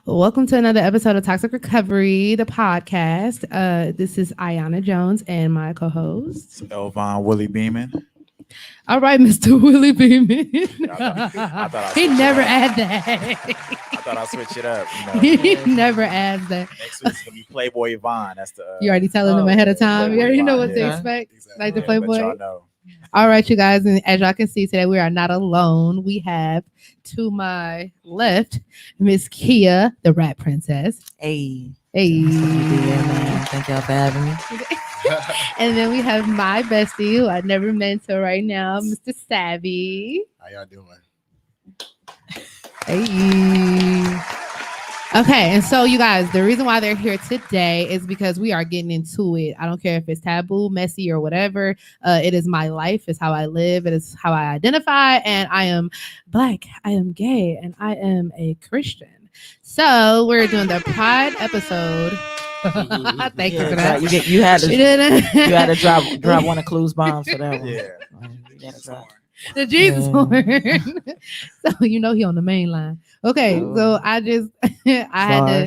Welcome to another episode of Toxic Recovery, the podcast. This is Ayana Jones and my co-host. It's Elvon Willie Beeman. All right, Mr. Willie Beeman. I thought I He switched never it up. add that. I thought I'd switch it up. He never adds that. Next week's gonna be Playboy Yvonne. That's the. You already telling them ahead of time. You already know what to Yeah. expect. Exactly. Like the Let Playboy. y'all know. All right, you guys, and as y'all can see today, we are not alone. We have to my left Miss Kia, the Rat Princess. Hey. Hey. Man. Thank y'all for having me. And then we have my bestie, who I never met until right now, Mr. Savvy. How y'all doing? Hey. Okay, and so you guys, the reason why they're here today is because we are getting into it. I don't care if it's taboo, messy, or whatever. It is my life. It's how I live. It is how I identify. And I am Black. I am gay, and I am a Christian. So we're doing the Pride episode. Thank you for that. You had to You didn't. you had to drop one of Clue's bombs for that one. Yeah. You had to drop. The Jesus Yeah. horn. So you know he on the main line. Okay, so I just I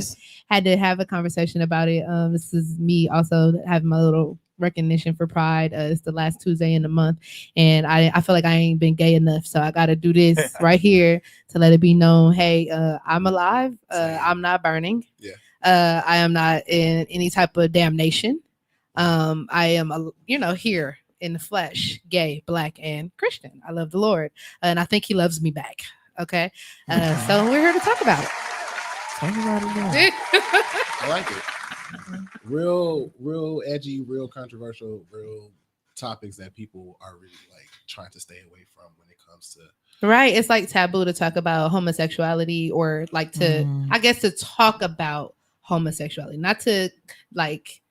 had to have a conversation about it. This is me also having my little recognition for Pride. It's the last Tuesday in the month, and I feel like I ain't been gay enough, so I got to do this right here to let it be known. Hey, I'm alive. I'm not burning. Yeah. I am not in any type of damnation. I am, here in the flesh, gay, Black, and Christian. I love the Lord, and I think He loves me back. Okay, so we're here to talk about it. Talk about it now. I like it. Real edgy, real controversial, real topics that people are really like trying to stay away from when it comes to. Right, it's like taboo to talk about homosexuality, or like to, I guess, to talk about homosexuality, not to like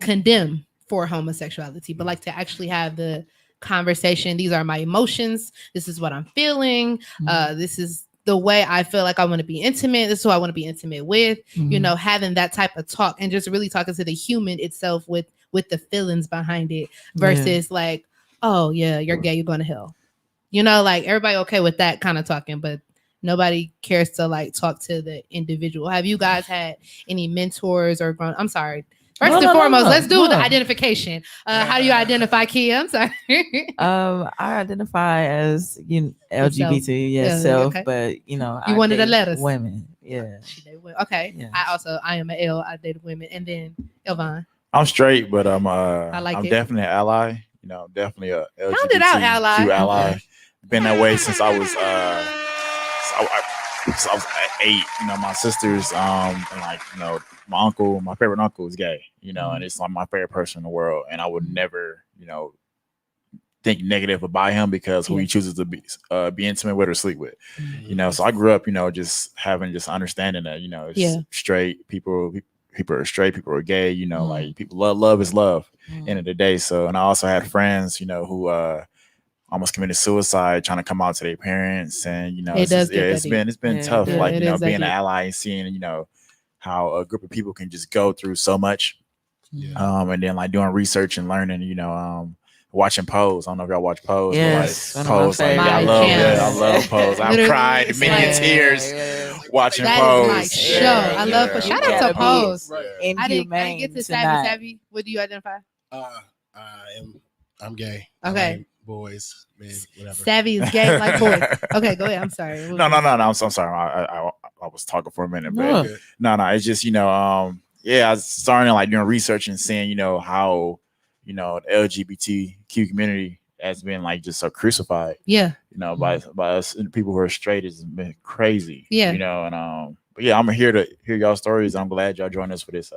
condemn for homosexuality, but like to actually have the conversation. These are my emotions. This is what I'm feeling. This is the way I feel like I want to be intimate. This is who I want to be intimate with. You know, having that type of talk and just really talking to the human itself with the feelings behind it versus like, oh yeah, you're gay, you're going to hell. You know, like everybody okay with that kind of talking, but nobody cares to like talk to the individual. Have you guys had any mentors or grown? I'm sorry. First and foremost, let's do the identification. How do you identify, Kia? I'm sorry. I identify as LGBT, self, okay. but You I wanted to date let us. women. Yeah. Okay. Yeah. I am an L. I date women, and then Elvon. I'm straight, but I'm like I'm it. definitely an ally. Definitely a Sound it out, ally. LGBTQ ally. Been that way since I was so I was 8. My sisters and like my favorite uncle is gay. And it's like my favorite person in the world, and I would never think negative about him because who he chooses to be intimate with or sleep with. So I grew up just having understanding that it's straight people are straight, people are gay. Like people love is love. End of the day. So, and I also had friends who almost committed suicide trying to come out to their parents, and it's been tough, like being an ally and seeing how a group of people can just go through so much, and then like doing research and learning, watching Pose. I don't know if y'all watch Pose. Yes, but, like, Pose. Like, I love Pose. I've cried many tears watching that Pose. That is my show. I love Pose. Shout out to Pose. Right. I didn't get to Savvy. What do you identify? I'm gay. Okay. I like boys, men, whatever. Savvy is gay like boys. Okay, go ahead. I'm sorry. No. I'm sorry. I was talking for a minute, but no. It's just I was starting like doing research and seeing how the LGBTQ community has been like just so crucified. Yeah. By us and people who are straight has been crazy. Yeah. And but yeah, I'm here to hear y'all stories. I'm glad y'all joined us for this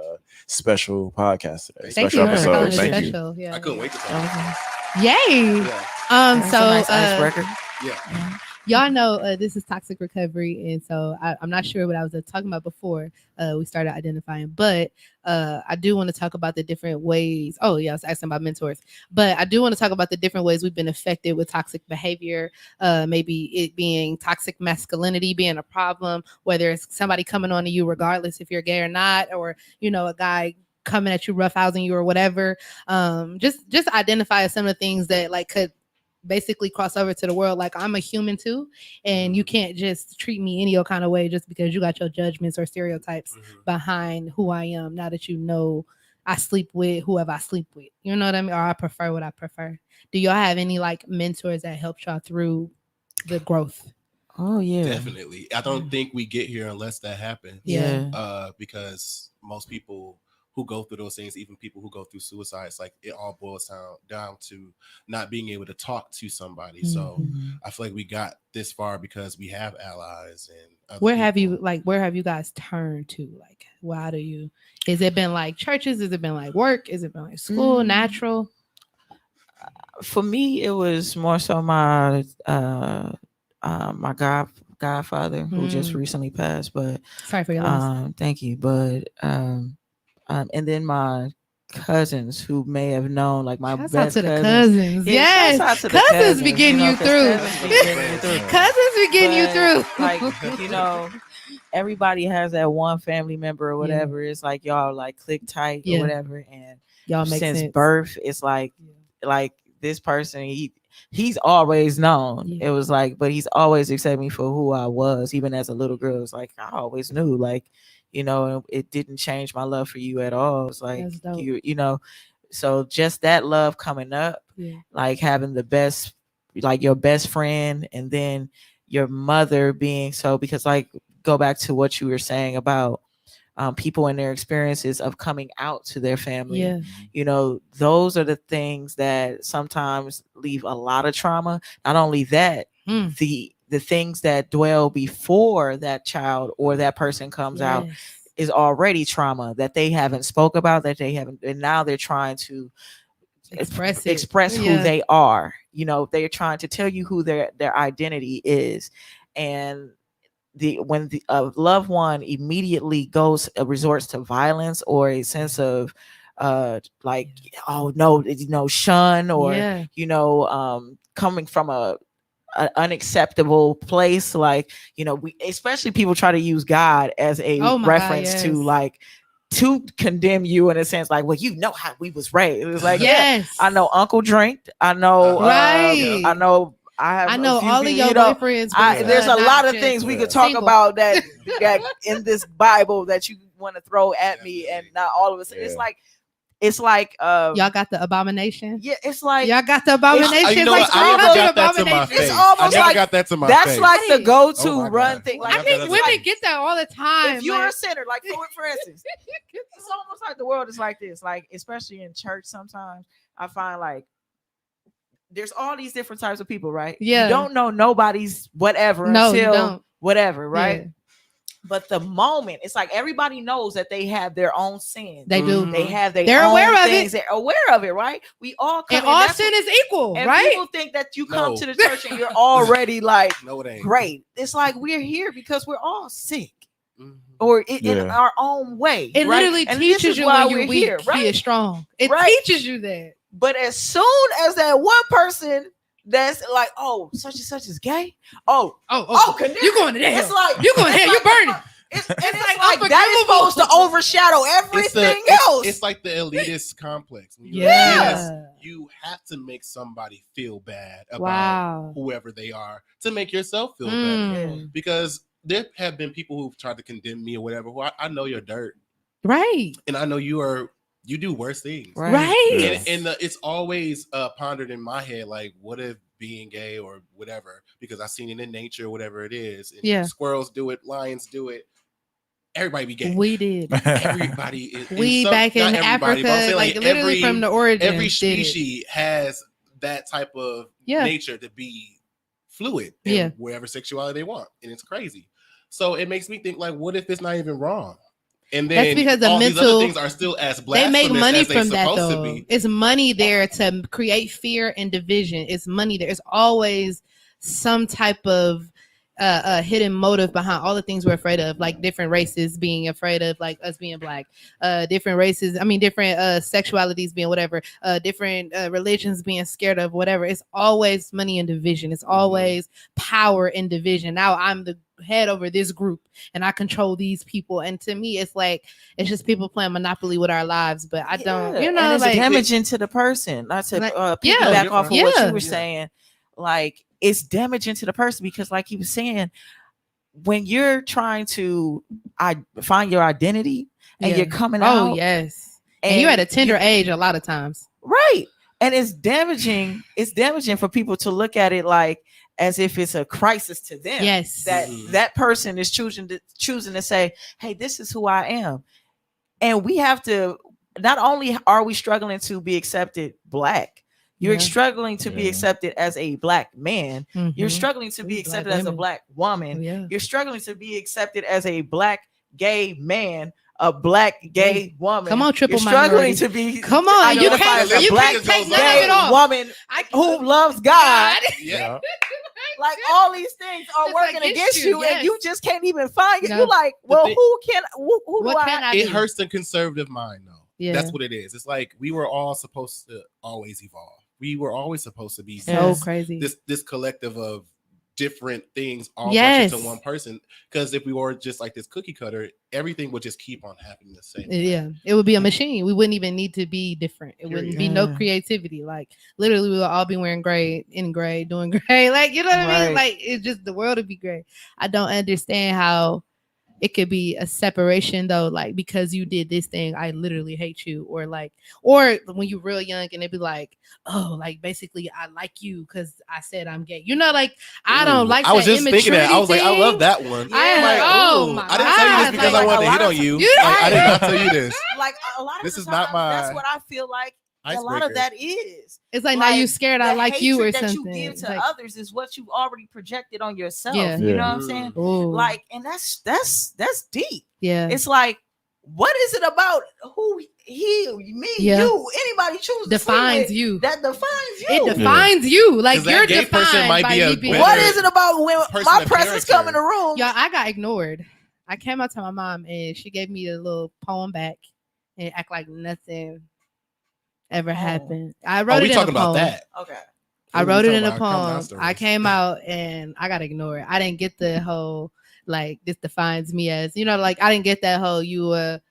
special podcast today. Thank special you. episode. Thank you. Yeah. I couldn't wait to talk. Yay. Yeah. So nice icebreaker. Yeah. Y'all know this is Toxic Recovery, and so I'm not sure what I was talking about before we started identifying, but I do want to talk about the different ways. Oh yeah, I was asking about mentors, but I do want to talk about the different ways we've been affected with toxic behavior. Maybe it being toxic masculinity being a problem, whether it's somebody coming on to you regardless if you're gay or not, or a guy coming at you roughhousing you or whatever. Just identify some of the things that like could basically cross over to the world like I'm a human too, and you can't just treat me any old kind of way just because you got your judgments or stereotypes behind who I am. Now that you know I sleep with whoever I sleep with, you know what I mean, or I prefer what I prefer. Do y'all have any like mentors that helped y'all through the growth? Oh yeah, Definitely. I don't think we get here unless that happens. Yeah. Because most people who go through those things, even people who go through suicide, it's like it all boils down to not being able to talk to somebody. So I feel like we got this far because we have allies and other where have people. where have you guys turned to? Like, why do you? Has it been like churches? Has it been like work? Has it been like school? Natural? For me, it was more so my my godfather who just recently passed. But sorry for your loss. Thank you. But and then my cousins who may have known, like my Shouts best out to the cousins. cousins. Yeah, Yes, shouts out to the cousins be getting you 'cause through. cousins be getting you through. Cousins be getting you But, through. like, you know, everybody has that one family member or whatever. It's like y'all like click tight or whatever, and y'all make since sense. birth, it's like this person, he's always known. It was like, but he's always accepted me for who I was, even as a little girl. It's like I always knew, like, you know, it didn't change my love for you at all. It's like you know, so just that love coming up, like having the best, like your best friend, and then your mother being so, because like go back to what you were saying about people and their experiences of coming out to their family. You know, those are the things that sometimes leave a lot of trauma. Not only that, the things that dwell before that child or that person comes out is already trauma that they haven't spoke about, that they haven't, and now they're trying to express who they are. You know, they're trying to tell you who their identity is. And when a loved one immediately resorts to violence or a sense of like, oh no, you know, shun, or you know, coming from an unacceptable place, like, you know, we especially people try to use God as a reference to like to condemn you in a sense, like, well, you know how we was raised. It was like, I know Uncle drank, I know I know all of your boyfriends. There's a lot of things we could talk about that in this Bible that you want to throw at me, and not all of us. It's like y'all got the abomination. Yeah, it's like y'all got the abomination. You know what? I never got that to my face. It's almost like got that to my that's face. like the go-to run thing. Like, I think women get that all the time. If you're a sinner, like for instance, it's almost like the world is like this. Like, especially in church, sometimes I find like there's all these different types of people, right? Yeah. You don't know nobody's whatever until whatever, right? Yeah. But the moment, it's like everybody knows that they have their own sin. They do. They have their They're own aware things. of it. They're aware of it, right? We all come, and all sin is equal, and right? People think that you come to the church and you're already like no, it ain't. Great. It's like we're here because we're all sick. Or in our own way. It literally teaches you when you're weak, here, right? He is strong. It teaches you that. But as soon as that one person that's like, oh, such and such is gay. Oh, you're going to hell. It's like you're going to hell. You're burning. It's like that is supposed to overshadow everything else. It's like the elitist complex. When you you have to make somebody feel bad about whoever they are to make yourself feel better. Because there have been people who've tried to condemn me or whatever. Who I know you're dirt, right? And I know you do worse things, right? And it's always pondered in my head, like, what if being gay or whatever? Because I've seen it in nature, whatever it is. And squirrels do it, lions do it. Everybody be gay. We did. Everybody. Back in Africa, like literally from the origin. Every species has that type of nature to be fluid in wherever sexuality they want, and it's crazy. So it makes me think, like, what if it's not even wrong? And then that's because all these other things are still as blasphemous. They make money as from that, supposed though. To be. It's money there to create fear and division. It's money there. It's always some type of hidden motive behind all the things we're afraid of, like different races being afraid of, like us being black, different races, different sexualities being whatever, different religions being scared of whatever. It's always money and division. It's always power and division. Now I'm the head over this group and I control these people, and to me it's like it's just people playing Monopoly with our lives. But I don't, and it's like damaging to the person. Not to piggyback off of what you were saying. like it's damaging to the person because, like he was saying, when you're trying to find your identity and you're coming out, yes, and you're at a tender age a lot of times, right? And it's damaging. It's damaging for people to look at it like as if it's a crisis to them. Yes, that person is choosing to say, "Hey, this is who I am," and we have to. Not only are we struggling to be accepted Black, you're struggling to be accepted as a Black man. You're struggling to be accepted as a Black woman. You're struggling to be accepted as a Black gay man, a Black gay woman. Come on, triple You're struggling to be. Come on, you can't take none of it off. Woman who loves God. Yeah. Like all these things are working against you, and you just can't even find it. You're like, well, who do I? It hurts the conservative mind, though. Yeah. That's what it is. It's like we were all supposed to always evolve. We were always supposed to be so crazy. This collective of different things all bunched into one person. Because if we were just like this cookie cutter, everything would just keep on happening the same. Yeah, it would be a machine. We wouldn't even need to be different. It wouldn't be no creativity. Like literally, we would all be wearing gray, doing gray. Like, you know what I mean? Like it's just the world would be gray. I don't understand how it could be a separation though, like because you did this thing, I literally hate you, or when you're real young and it'd be like, oh, like basically I like you because I said I'm gay. You know, like I don't like. I was just thinking that. I was like, I love that one. I didn't tell you this because I wanted to hit on you. Like, I did not tell you this. Like a lot of this is not my. That's what I feel like. A lot of that is. It's like now you scared I like you or something. That you give to others is what you already projected on yourself. Yeah. You know what I'm saying? Ooh. Like, and that's deep. Yeah. It's like, what is it about who me, you, anybody choose defines you? That defines you. It defines you. Like you're gay defined might by be me being. What is it about when my presence come in the room? Y'all, I got ignored. I came out to my mom and she gave me a little poem back and act like nothing ever happened. I wrote it in a poem. About that. Okay. I wrote it in a poem. I came out and I got ignored. I didn't get the whole like this defines me as, you know, like I didn't get that whole you a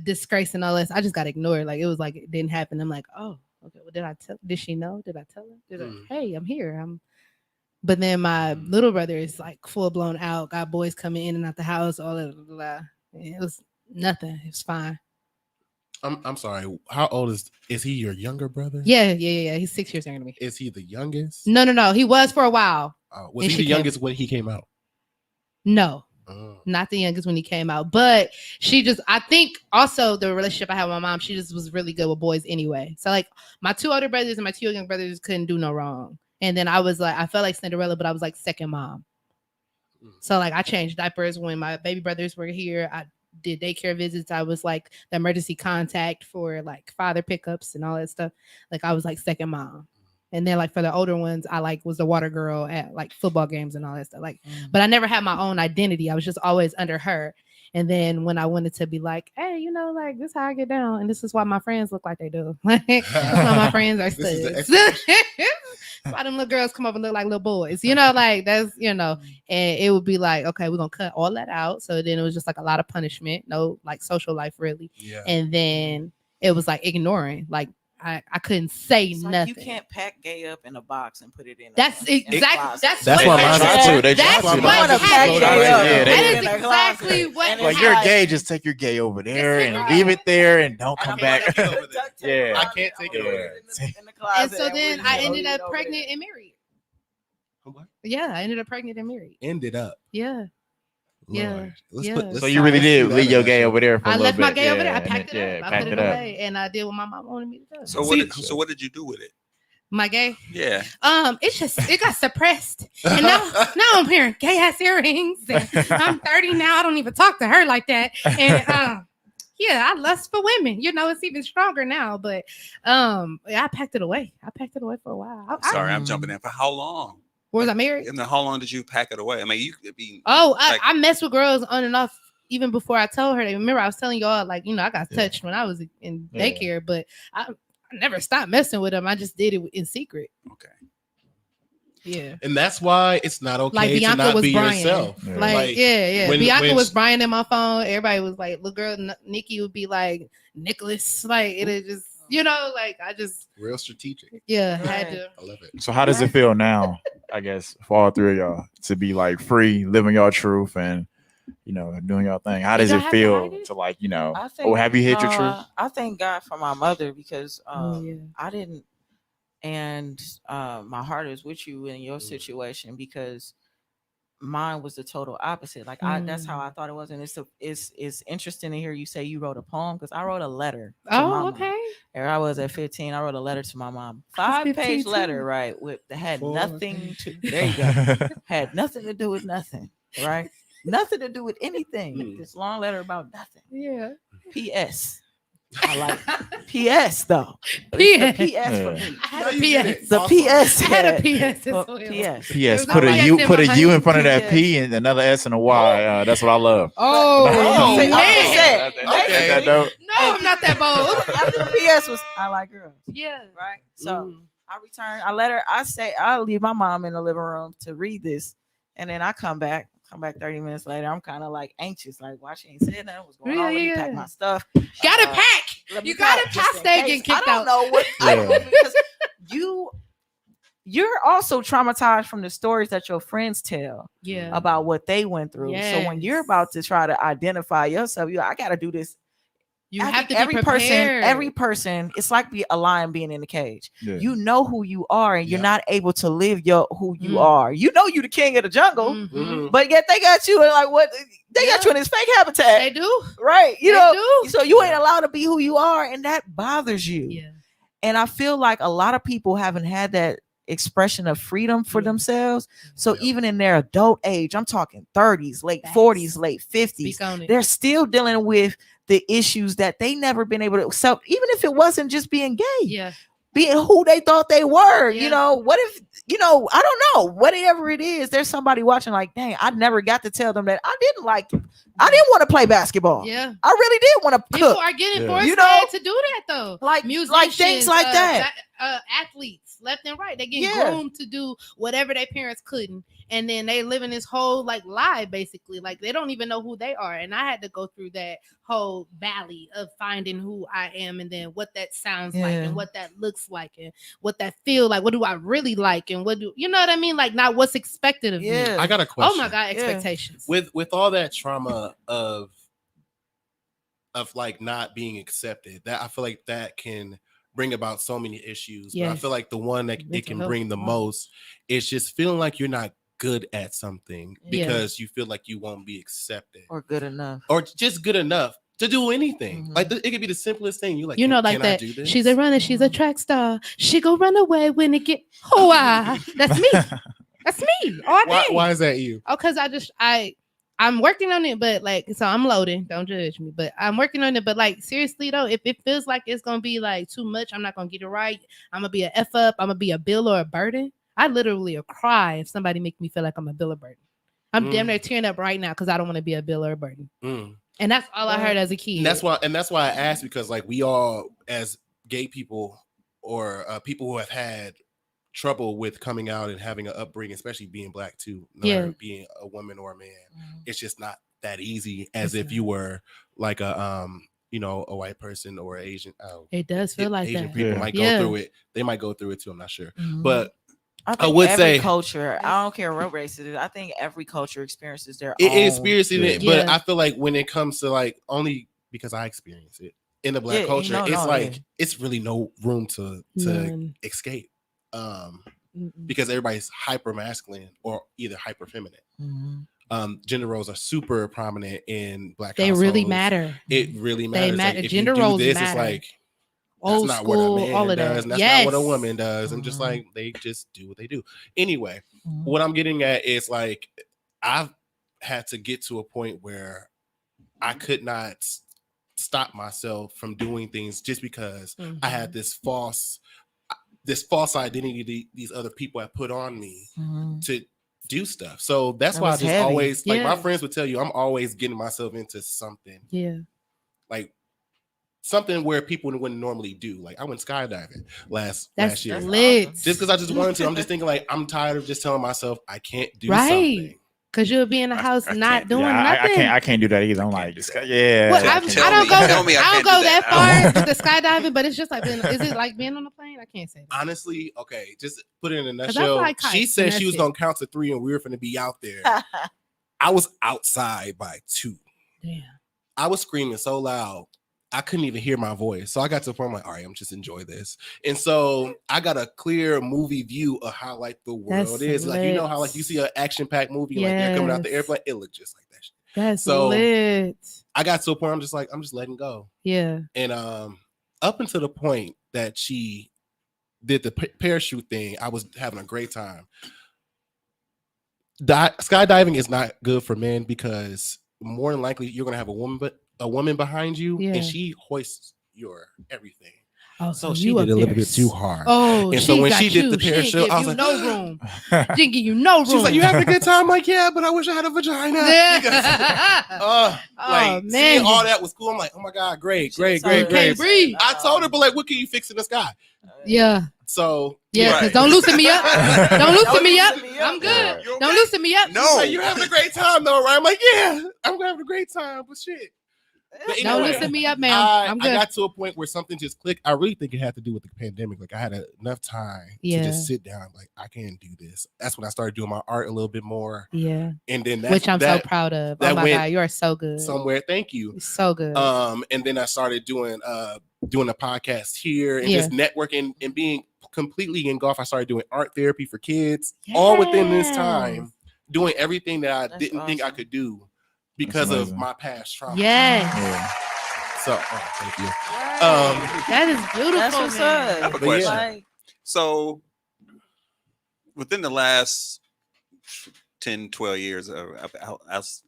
disgrace and all this. I just got ignored. Like it was like it didn't happen. I'm like, oh, okay. Well, did she know? Did I tell her? Hey, I'm here. But then my little brother is like full blown out, got boys coming in and out the house, all that. It was nothing. It was fine. I'm sorry. How old is he? Your younger brother? Yeah. He's 6 years younger than me. Is he the youngest? No. He was for a while. Was he the youngest when he came out? No, not the youngest when he came out. But I think also the relationship I had with my mom, she just was really good with boys anyway. So like my two older brothers and my two younger brothers couldn't do no wrong. And then I was like, I felt like Cinderella, but I was like second mom. So like I changed diapers when my baby brothers were here. I did daycare visits. I was like the emergency contact for like father pickups and all that stuff. Like I was like second mom. And then like for the older ones, I like was the water girl at like football games and all that stuff. Like, but I never had my own identity. I was just always under her. And then when I wanted to be like, hey, you know, like this is how I get down, and this is why my friends look like they do. Like that's why my friends are studs. Why them little girls come up and look like little boys, you know, like that's, you know, and it would be like, okay, we're gonna cut all that out. So then it was just like a lot of punishment, no like social life really. Yeah. And then it was like ignoring, like I couldn't say nothing. Like you can't pack gay up in a box and put it in. That's exactly. That's what mine too. They that's what happened. That is exactly what. Like you're gay, just take your gay over there and leave it there and don't come back. Yeah, I can't take it over there. And so then I ended up pregnant and married. What? Yeah, I ended up pregnant and married. Ended up. Yeah. Lord. Yeah. So you really did leave your gay over there for a little bit. I left my gay over there. I packed it up. I put it away, and I did what my mom wanted me to do. So what did you do with it? My gay? Yeah. It got suppressed, and now I'm wearing gay ass earrings. And I'm 30 now. I don't even talk to her like that. And yeah, I lust for women. You know, it's even stronger now. But I packed it away. I packed it away for a while. Sorry, I'm jumping in. For how long? Was I married? And then how long did you pack it away? I mean, you could be. I messed with girls on and off even before I told her. Remember, I was telling y'all, like, you know, I got touched when I was in daycare, but I never stopped messing with them. I just did it in secret. Okay. Yeah. And that's why it's not okay like Bianca to not was be Brian. yourself. Yeah. Like, yeah. Bianca was Brian in my phone. Everybody was like, little girl Nikki would be like Nicholas. Like, it just. You know, like I just Real strategic. had Right. to. I love it. So how does it feel now? I guess for all three of y'all to be like free, living your truth, and doing your thing. How does You it don't have to feel hide it? to like I think, have you hit your truth? I thank God for my mother because Yeah. I didn't, and my heart is with you in your situation because mine was the total opposite. Like that's how I thought it was, and it's interesting to hear you say you wrote a poem because I wrote a letter. To my Oh, mom. okay. And I was at 15. I wrote a letter to my mom, I was 5-page 15 letter, too. right? With that had 4 nothing to. There you go. Had nothing to do with nothing, right? Nothing to do with anything. This long letter about nothing. Yeah. P.S. I like P.S. though. But it's the P.S. for me. I had No, a you did PS. it. The Awesome. P.S. I had a had- PS as well, well. P.S. P.S. There's Put no a PS U, in put a behind U in it. front of that P.S. P and another S and a Y. That's what I love. Oh, Oh, man. man. Ain't that dope? No, I'm not that bold. After the P.S. was I like girls, Yeah. right? So I return. I let her. I say I'll leave my mom in the living room to read this, and then I come back. 30 minutes later. I'm kind of like anxious, like why she ain't said nothing. What's going on? Let me pack my stuff. Gotta pack. Let me You gotta pack just pass in that case. getting kicked I don't out. know what Yeah. because you're also traumatized from the stories that your friends tell Yeah. about what they went through. So when you're Yes. about to try to identify yourself, I got to do this. You I have to think be prepared. every person, it's like a lion being in the cage. Yeah. You know who you are, and you're Yeah. not able to live who you Mm. are. You know you the king of the jungle, Mhm. but yet they got you in like what they got Yeah. you in this fake habitat, They do. right? You They know, do. so you ain't allowed to be who you are, and that bothers you. Yeah. And I feel like a lot of people haven't had that expression of freedom for Yeah. themselves. So Yep. even in their adult age, I'm talking 30s, late Facts. 40s, late 50s, Speak on it. they're still dealing with the issues that they never been able to. So even if it wasn't just being gay, Yeah. being who they thought they were, Yeah. what if, I don't know, whatever it is, there's somebody watching like, dang, I never got to tell them that I didn't want to play basketball. Yeah. I really did want to People cook. are getting Yeah. forced You know, to do that though. like Musicians, things like that. Athletes, left and right, they get Yeah. groomed to do whatever their parents couldn't, and then they live in this whole like lie, basically. Like they don't even know who they are. And I had to go through that whole valley of finding who I am, and then what that sounds like, Yeah. and what that looks like, and what that feel like. What do I really like, and what do you know what I mean? Like not what's expected of me. Yeah. I got a question. Oh my god, Yeah. expectations. With all that trauma of like not being accepted, that I feel like that can bring about so many issues. But I Yes. feel like the one that it Mental can health. bring the Wow. most is just feeling like you're not good at something Yeah. because you feel like you won't be accepted Or good enough. or just good enough to do anything. Mhm. Like it could be the simplest thing. You like, You know, can like I that. do this? She's a runner. She's a track star. She go run away when it get. Oh, that's me. That's me. All day. Why is that you? Oh, because I'm working on it, but like, so I'm loading. Don't judge me, but I'm working on it. But like, seriously though, if it feels like it's gonna be like too much, I'm not gonna get it right. I'm gonna be a F up. I'm gonna be a bill or a burden. I literally will cry if somebody make me feel like I'm a bill or burden. I'm damn near tearing up right now because I don't want to be a bill or a burden. And that's all I heard as a kid. And that's why I asked, because like we all as gay people or people who have had trouble with coming out and having an upbringing, especially being black too, no matter being a woman or a man, it's just not that easy as if you were like a a white person or an Asian. It does feel like Asian that. people Yeah. might go through it. They might go through it too. I'm not sure, Mhm. but I think would every say- culture, I don't care what race it is, I think every culture experiences their it own. is experiencing it. But Yeah. I feel like when it comes to like, only because I experience it in the black Yeah, culture, no, it's no, like yeah. it's really no room to None. escape. Mm-mm. Because everybody's hyper masculine or either hyper feminine. Mhm. Gender roles are super prominent in black They really households. matter. It really matters. matter. Like, if Gender you do roles this, matter. it's like that's Old not school, what a man all of does, that. and that's Yes. not what a woman does. I'm just Mhm. like, they just do what they do. Anyway, Mhm. what I'm getting at is like, I've had to get to a point where I could not stop myself from doing things just because I had this false identity these other people have put on me Mhm. to do stuff. So that's That why I was just heavy. always, like, my Yeah. friends would tell you, I'm always getting myself into something, Yeah. like something where people wouldn't normally do. Like I went skydiving last That's year. lit. Just because I just wanted to. I'm just thinking like, I'm tired of just telling myself I can't do Right. something. Cause you'll be in the house I not can't- doing Yeah, nothing. I can't do that either. I'm Can't like, do that. yeah. Well, I I can't. don't go. Tell me I I don't can't go do that that. far with the skydiving, but it's just like, is it like being on a plane? I can't say that. Honestly, okay, just put it in a 'Cause I nutshell. fly kites, She and said that's she was it. gonna count to 3 and we were gonna be out there. I was outside by 2. Damn. I was screaming so loud, I couldn't even hear my voice. So I got to the point, I'm like, all right, I'm just enjoy this. And so I got a clear movie view of how like the world That's is. Like, you know how lit. like you see an action-packed movie, like they're coming out the Yes. airplane, it looked just like that shit. That's So- lit. I got to a point, I'm just letting go. Yeah. And up until the point that she did the parachute thing, I was having a great time. Skydiving is not good for men because more than likely you're gonna have a woman behind you, Yeah. and she hoists your everything. Oh, So so she you did up a little there. bit too hard. Oh, And so when got she did you. the parachute, she didn't I give was you like, no room. She didn't give you no room. She was like, "You having a good time?" I'm like, "Yeah, but I wish I had a vagina." Yeah. Like Oh, seeing man. all that was cool. I'm like, "Oh my god, great, great, Sorry. great, Can't great." breathe. I told her, but like, what can you fix in the sky? Yeah. So Yeah. Right. Cause don't loosen me up. Don't loosen me up. loosen me up. I'm good. You're Don't okay. loosen me up. No. like, you're having a great time though, right? I'm like, yeah, I'm having a great time, but shit. But Don't anyway, loosen me up, ma'am. I'm I good. got to a point where something just clicked. I really think it had to do with the pandemic. Like I had enough time to Yeah. just sit down. Like I can't do this. That's when I started doing my art a little bit more, Yeah. and then Which I'm so that proud of. Oh that my went God, you are so good. somewhere. Thank you. You're so good. And then I started doing a podcast here and Yeah. just networking and being completely engulfed. I started doing art therapy for kids all within this time, doing everything that I That's didn't think I awesome. could do because of amazing. my past trauma. Yes. Yeah. So thank you. That is beautiful. That's what's man. up. I have a But yeah. question. Like, So within the last 10, 12 years, I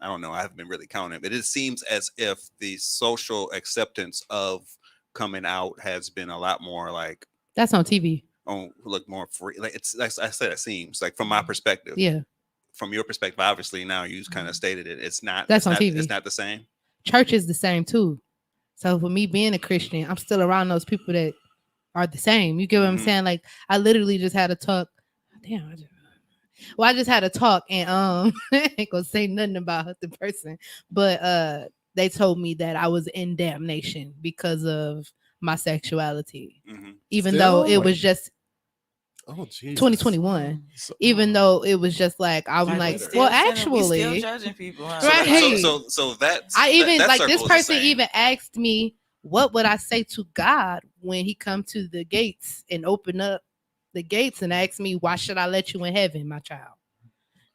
don't know, I haven't been really counting, but it seems as if the social acceptance of coming out has been a lot more like That's on TV. look more free. Like it's like I said, it seems like from my perspective. Yeah. From your perspective, obviously now you kind of stated it. It's not That's it's on not, TV. It's not the same. Church is the same too. So for me being a Christian, I'm still around those people that are the same. You get what I'm Mhm. saying? Like I literally just had a talk. Damn. I just had a talk and I ain't gonna say nothing about the person, but they told me that I was in damnation because of my sexuality, Mhm. even though Still? it was just Oh, geez. 2021. So- Even though it was just like I'm we like, still well, sending- we still actually, judging people. Huh? Right. So that's I even that like this circle is the person same. even asked me, what would I say to God when he come to the gates and open up the gates and ask me, why should I let you in heaven, my child?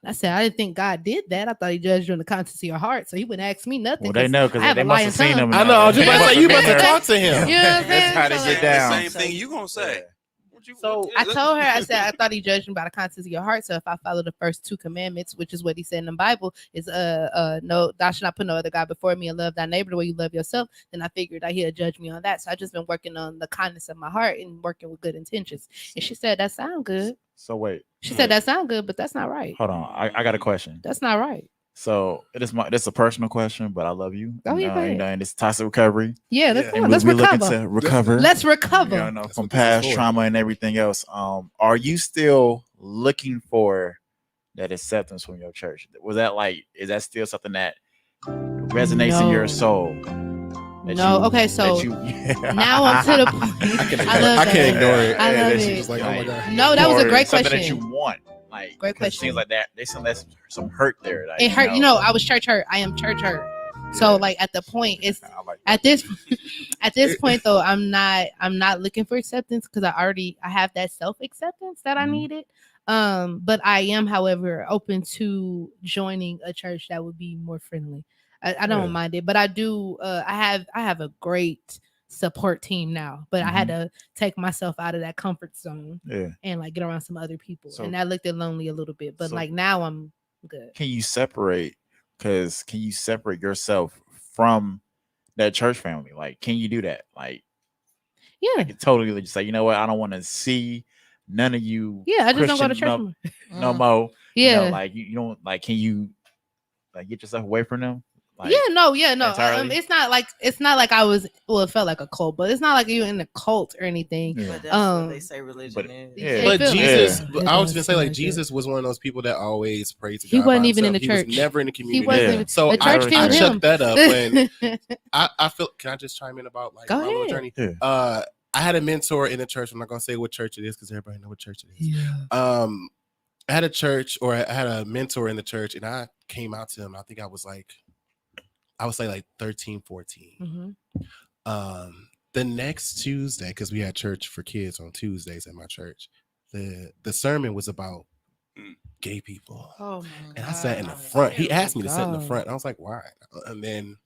I said, I didn't think God did that. I thought he judged you in the contents of your heart. So he wouldn't ask me nothing. Well, they know because I have they a must lying have seen tongue. them. I know. I was just about to say you must have Yeah. talked to him. You know what I'm That's how saying? they So, get like, down. The same thing you gonna say. So, I told her, I said, I thought he judged me by the contents of your heart. So if I follow the first 2 commandments, which is what he said in the Bible, is no, thou shalt not put no other God before me and love thy neighbor the way you love yourself, then I figured that he'll judge me on that. So I just been working on the kindness of my heart and working with good intentions. And she said, that sound good. So wait, She said, that sound good, but that's not right. hold on. I got a question. That's not right. So this is a personal question, but I love you. Oh, yeah, go ahead. And it's toxic recovery. Yeah, Yeah. come on, let's we're looking recover. to recover. Let's recover. You know, That's from what this is past for. trauma and everything else. Are you still looking for that acceptance from your church? Was that like, is that still something that resonates in your No. soul? No, okay, so now I'm to the point. I love I that. can't ignore it. I And love then she it. was like, oh my God. No, that was a great something question. that you want. Like, Great 'cause it question. seems like that there's some hurt there. Like, It hurt, you know, I was church hurt. I am church hurt. So Yeah. like at the point, it's I like at this point though, I'm not looking for acceptance because I have that self-acceptance that I Mhm. needed. But I am, however, open to joining a church that would be more friendly. I don't Yeah. mind it, but I do I have a great support team now, but I had to take myself out of that comfort zone Yeah. and like get around some other people. So- And that looked lonely a little bit. But so- like now I'm good. Can you separate? Because can you separate yourself from that church family? Like, can you do that? Like, Yeah. like totally just say, you know what? I don't want to see none of you. Yeah, I just don't go to Christian church. no- more. No more. Yeah. You know, like you don't like. Can you like get yourself away from them? Like, no. entirely? It's not like I was. Well, it felt like a cult, but it's not like you in a cult or anything. Yeah. But that's what they say religion but- is. yeah. But feel like Jesus, it. but I was It gonna does say feel like like Jesus was one of those people that always prayed to He God. wasn't by even in himself. the He church. was never in the He community. wasn't. Yeah. Even, So the church I filled checked him. that up when I feel. Can I just chime in about like Go my little ahead. journey? Yeah. I had a mentor in the church. I'm not gonna say what church it is because everybody know what church it is. Yeah. I had a mentor in the church, and I came out to him. I think I would say like 13, 14. Mm-hmm. The next Tuesday, because we had church for kids on Tuesdays at my church, the sermon was about gay people. Oh my And God. I sat in the front. He There we asked me to sit in the go. front. I was like, why? And then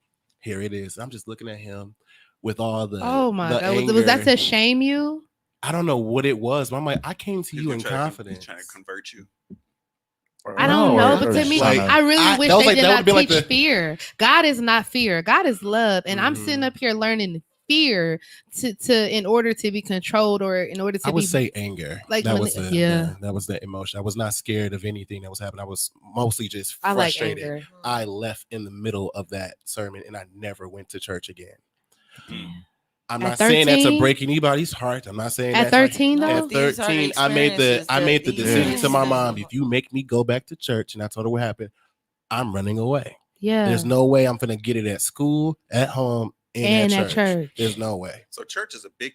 here it is. I'm just looking at him with all the Oh my the God. Was that anger. to shame you? I don't know what it was, but I'm like, I came to you in confidence. Trying to convert you. I don't know, or but to me, like, I really wish that was they like- did that not would've been like teach the- fear. God is not fear. God is love, and I'm Mhm. sitting up here learning fear to in order to be controlled or in order to I would be say anger. like that when was it- the yeah. that was the emotion. I was not scared of anything that was happening. I was mostly just I like frustrated. anger. I left in the middle of that sermon and I never went to church again. I'm At not saying that to 13? break anybody's heart. I'm not saying At that like, 13 though. at These are the 13, I made the experiences decision to my mom, that- if you make me go back to church, and I told her what happened, I'm running away. Yeah. There's no way I'm gonna get it at school, at home, and at church. There's no way. So church is a big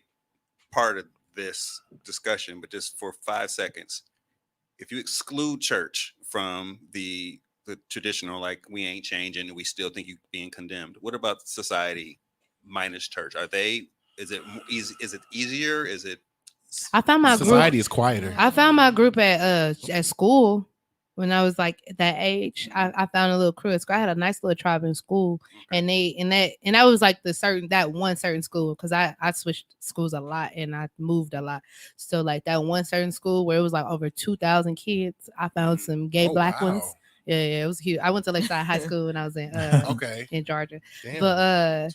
part of this discussion, but just for 5 seconds, if you exclude church from the traditional, like we ain't changing, we still think you being condemned. What about society minus church? Is it easy? Is it easier? Is it? I found my Society group. is quieter. I found my group at school when I was like that age. I found a little crew at school. I had a nice little tribe in school, and that was like that one certain school because I switched schools a lot and I moved a lot. So like that one certain school where it was like over 2,000 kids, I found some gay black wow. ones. Yeah, it was cute. I went to Lakeside High School when I was in Okay. in Georgia, Damn. but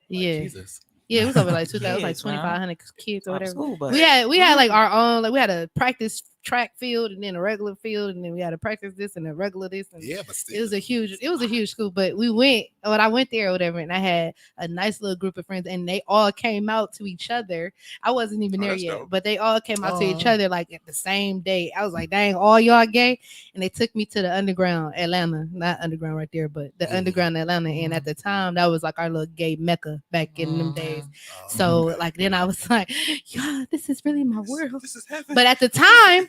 yeah. Jesus. Yeah, it was over like 2,000, like Kids, man. 2,500 kids or whatever. School bus. We had like our own, like we had a practice track field and then a regular field, and then we had to practice this and a regular this. And Yeah, but still. it was a huge school. But when I went there or whatever, and I had a nice little group of friends, and they all came out to each other. I wasn't even there that's yet, dope. but they all came out to each other like at the same day. I was like, dang, all y'all gay, and they took me to the underground Atlanta, not underground right there, but the underground Atlanta. And at the time, that was like our little gay mecca back in them days. So like then I was like, yeah, this is really my world. This is heaven. But at the time,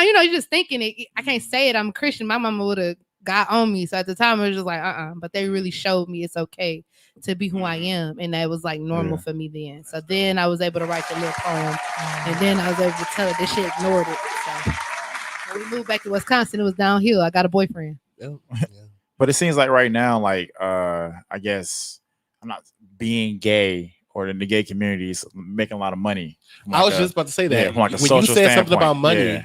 you know, you're just thinking it. I can't say it. I'm a Christian. My mama would have got on me. So at the time, I was just like, But they really showed me it's okay to be who I am, and that was like normal for me then. So then I was able to write the little poem, and then I was able to tell her this shit ignored it. So when we moved back to Wisconsin, it was downhill. I got a boyfriend. Yeah. But it seems like right now, like I guess I'm not being gay or in the gay community is making a lot of money. I was just about to say that. yeah, from like a when you social said something about standpoint, money, yeah.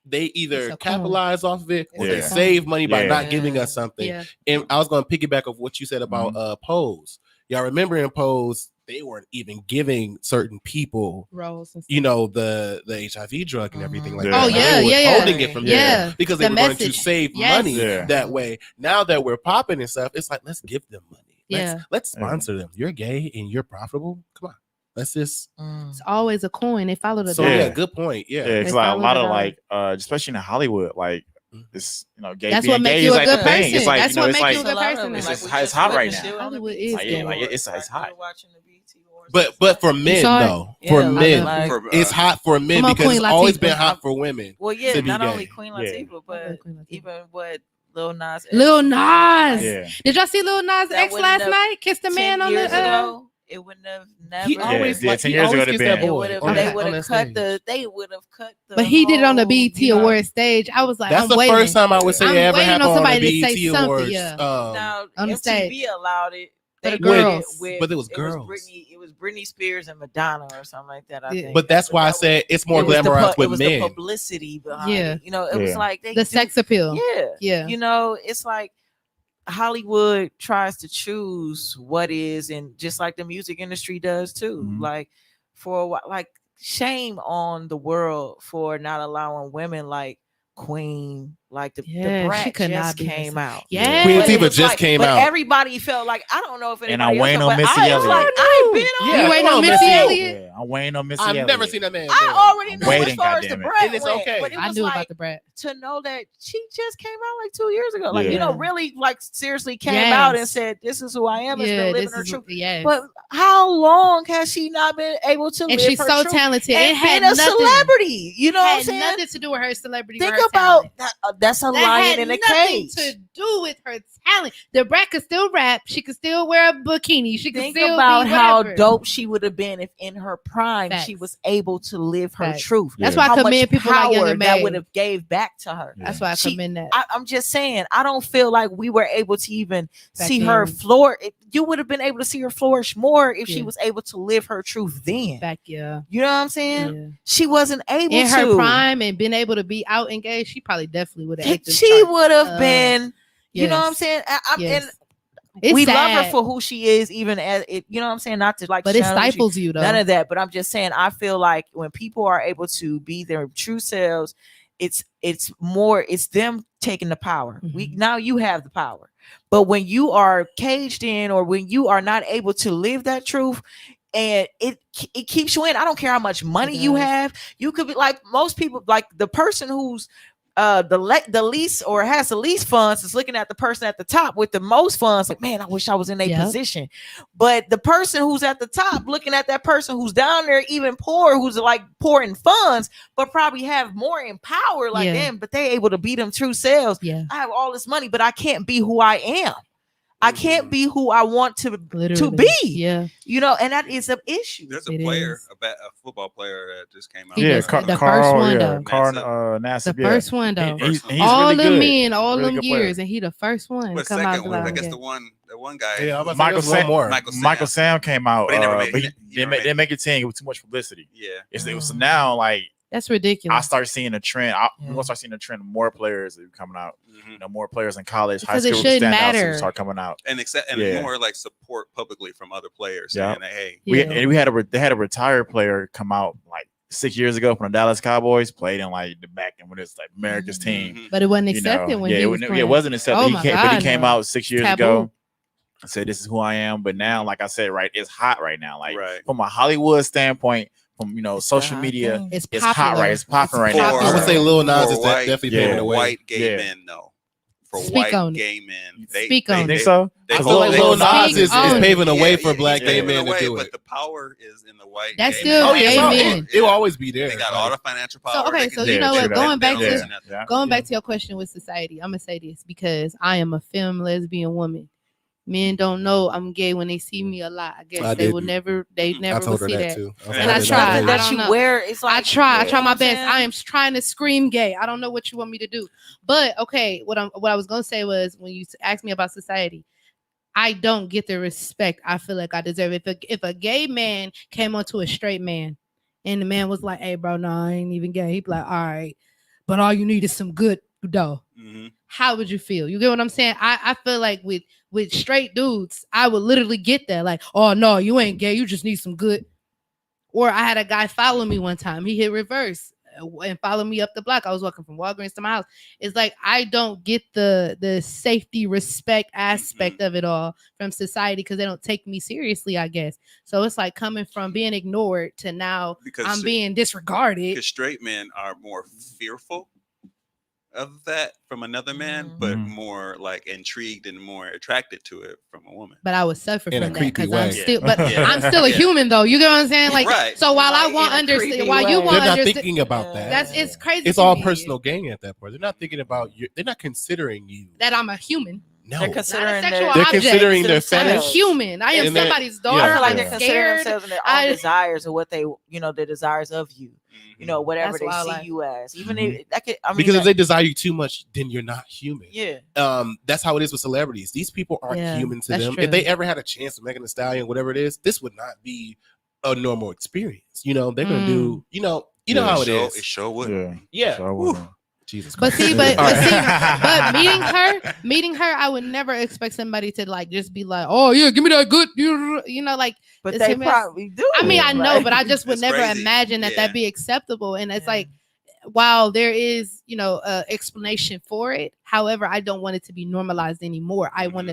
they It's either a coin. capitalize off of it or they Yeah. save money by Yeah. not giving us something. Yeah. And I was going to piggyback of what you said about Pose. Y'all remember in Pose, they weren't even giving certain people, Rolls and stuff. you know, the HIV drug and everything like Yeah. that. Oh, yeah, They were yeah. holding it from Yeah. them because they The were going to message. save Yes. money Yeah. that way. Now that we're popping and stuff, it's like, let's give them money. Yeah. Let's sponsor them. You're gay and you're profitable. Come on. Let's just. It's always a coin. They follow the So dollar. yeah, good point. Yeah. Yeah, it's They like a follow lot the of dollar. like especially in Hollywood, like it's gay. That's being what makes gay you is a like good the thing. person. It's like That's you know, what it's makes you like a good person. it's hot right now. Hollywood is Like, gay. like it's hot. But for men saw it? though, Yeah, for like- men, like- it's hot for men Come on, because Queen it's always Latifah. been hot for women. Well, yeah, to be not gay. only Queen Yeah. Latifah, but Queen Latifah. even what Lil Nas. X- Lil Nas. Yeah. Did y'all see Lil Nas That X wouldn't last have- night? Kissed the 10 man on the. years ago, it wouldn't have never. He Yeah, always yeah, like 10 he years always ago gets it'd that been- It boy. would have. on They that- would on have that cut stage. the. They would have cut the. But he did it on the whole- BET you know, Awards stage. I was like, That's I'm the waiting. first time I would say I'm it ever waiting on happened on somebody the to say BET something, Awards. yeah. Now on the MTV allowed it. For the They did girls. it with, But it was girls. It was Britney Spears and Madonna or something like that. I Yeah. think. But that's why I that was- said it's more it was the glamorized it with was men. the publicity behind Yeah. it. You know, it was Yeah. like they The do- sex appeal. Yeah. Yeah. You know, it's like Hollywood tries to choose what is, and just like the music industry does too. Mhm. Like for a while, like shame on the world for not allowing women like Queen, Like the Yeah, she Brat could not just be came herself. out. Yeah. Queen But it Latifah was just like- came but out. everybody felt like, I don't know if And anybody I'm waiting else, on but Missy I was Elliott. like, I ain't been on. Yeah, You waiting come on on, Missy Missy. Elliott? Yeah, I'm waiting on Missy I've Elliott. never seen that man. I dance. already I'm know waiting, as far as the goddammit. Brat And it's went, okay. but it I was knew like about the Brat. to know that she just came out like 2 years ago. Like, you Yeah. know, really like seriously came out and Yes. said, this is who I am. It's Yeah, been living this her is truth. yes. But how long has she not been able to and live she's her so truth talented. and It had been a nothing. celebrity? You know what I'm Had saying? nothing to do with her celebrity. Think or her about talent. that. That's a That lion had in a nothing cage. to do with her talent. The Brat could still rap. She could still wear a bikini. She could Think still about be how whatever. dope she would have been if in her prime she Facts. was able to live her Facts. truth. That's Yeah. why I How much commend people like Young power and that May. would have gave back to her. That's why I She- commend that. I'm just saying, I don't feel like we were able to even Back see her then. floor. You would have been able to see her flourish more if she Yeah. was able to live her truth then. Back, yeah. You know what I'm saying? Yeah. She wasn't able In to. her prime and being able to be out engaged, she probably definitely would have. She would have been. You know what I'm yes. saying? And Yes. It's we love sad, her for who she is, even as it. You know what I'm saying? Not to like, but it shun her, she- stifles you though. none of that. But I'm just saying, I feel like when people are able to be their true selves, it's more, it's them taking the power. We Mhm. now you have the power. But when you are caged in, or when you are not able to live that truth, and it keeps you in. I don't care how much money you does. have. You could be like most people, like the person who's the least or has the least funds is looking at the person at the top with the most funds, like, man, I wish I was in a Yep. position. But the person who's at the top looking at that person who's down there even poor, who's like poor in funds, but probably have more in power like Yeah. them, but they able to be them true selves. Yeah, I have all this money, but I can't be who I am. I can't be who I want to literally. be. Yeah, You know, and that is an issue. There's a It player, is. a football player that just came out. He Yeah, was the first Carl, one, yeah, though. Carl Nassib. Nassib, the yeah. first one though. He's all really them good. men, all Really them good player. years, and he the first one What to come out second the one? I line. guess Yeah. the one guy. Yeah, I was about to say Michael there's one Sam, more. Michael Sam came out, But he never but made- he he didn't never make, make it 10. It was too much publicity. Yeah. It was now like That's I ridiculous. start seeing a trend. We're Yeah. gonna start seeing a trend of more players that are coming out. Mhm. You know, more players in college, Because high it school shouldn't standouts matter. who start coming out. And Yeah. more like support publicly from other players. Yeah. Saying that, hey, We Yeah. and they had a retired player come out like 6 years ago from the Dallas Cowboys, played in like the back end when it's like America's team. mhm. But it wasn't You accepted know, when yeah, he was playing. it wasn't accepted. Oh He my came, but God, he came no. out 6 years Taboo. ago and said, "This is who I am." But now, like I said, right, it's hot right now. Like Right. from a Hollywood standpoint, from It's social the hot media, thing. It's it's popular. hot, right? It's popping right For- now. I would say Lil Nas is white- definitely yeah. paving the For way. white gay Yeah. men, no. For Speak white on it. gay men, Speak on You it. think so? they I Cause feel like Lil Lil Nas Speak is on it. paving the way for Yeah, black he's gay paving men the to way, do but it. the power is in the white. That's gay still men. gay it's men. It'll always be there. They got Like, all the financial power. So, okay, They so can you do know it. what? They Going don't back to- listen to Yeah. Going back to your question with society, I'm gonna say this because I am a femme lesbian woman. Men don't know I'm gay when they see me a lot. I guess I they will didn't. never. They I never will told her see that that. too. And told I her It's tried. that. something I that don't you know. wear. It's like I try you know my what I'm best. saying? I am trying to scream gay. I don't know what you want me to do. But okay, what I was gonna say was when you asked me about society, I don't get the respect I feel like I deserve. If a gay man came onto a straight man and the man was like, "Hey, bro, no, I ain't even gay," he'd be like, "All right, but all you need is some good dough." Mhm. How would you feel? You get what I'm saying? I feel like with straight dudes, I would literally get that. Like, "Oh no, you ain't gay. You just need some good." Or I had a guy follow me one time. He hit reverse and followed me up the block. I was walking from Walgreens to my house. It's like I don't get the safety respect aspect of it all from society because they don't take me seriously, I guess. So it's like coming from being ignored to now Because I'm being disregarded. because straight men are more fearful of that from another man, but Mhm. more like intrigued and more attracted to it from a woman. But I would suffer In a from that creepy because I'm way. still, but Yeah. I'm still a Yeah. human though. You get what I'm saying? Like, Right. so while I Like, want in a understand, creepy while you way. want They're not understand, thinking about that. that's it's crazy. It's to all me personal gain at that point. They're not thinking about you. They're not considering you. that I'm a human, No. They're not a considering sexual their, They're object. considering their I'm a fetish. human. I am And they're- somebody's yeah. daughter. I feel like I'm they're considering scared. themselves and their own I- desires or what they, you know, the desires of you, you know, whatever That's they wild see life. you as. Even Mhm. if that could, I mean, Because if that- they desire you too much, then you're not human. yeah, That's how it is with celebrities. These people aren't Yeah, human to that's them. true. If they ever had a chance of making a stallion, whatever it is, this would not be a normal experience. You know, they're gonna do. You know how it is. It sure would. Yeah. Yeah. So I wouldn't. Jesus. But Christ. see, but All but, right. see, but meeting her, I would never expect somebody to like just be like, "Oh yeah, give me that good," you know, like. but It's they him as- probably do. I mean, I know, Like, but I just would It's never crazy. imagine that Yeah. that'd be acceptable. And it's Yeah. like, while there is, explanation for it, however, I don't want it to be normalized anymore. I want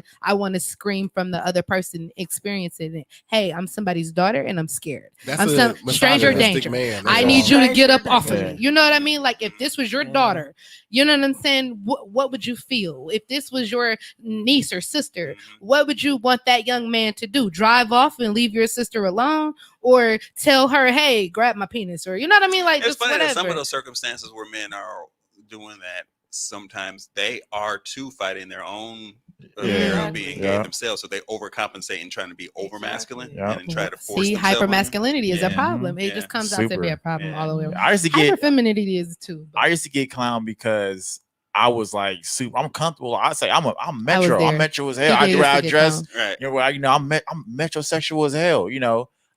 to scream from the other person experiencing it. Hey, I'm somebody's daughter and I'm scared. That's I'm some stranger danger. I need you to get up off of me. You know what I mean? Like if this was your daughter, you know what I'm saying? What would you feel? If this was your niece or sister, what would you want that young man to do? Drive off and leave your sister alone? Or tell her, hey, grab my penis? Or you know what I mean? Like it's funny whatever. that some of those circumstances where men are doing that, sometimes they are too fighting their own fear of being gay themselves, so they overcompensate and trying to be over masculine and then try to force. See, hypermasculinity is a problem. It just comes out to be a problem all the way around. I used to get hyperfemininity is too. I used to get clowned because I was like super. I'm comfortable. I say I'm metro. I'm metro as hell. I do how I dress. Right. I'm metrosexual as hell.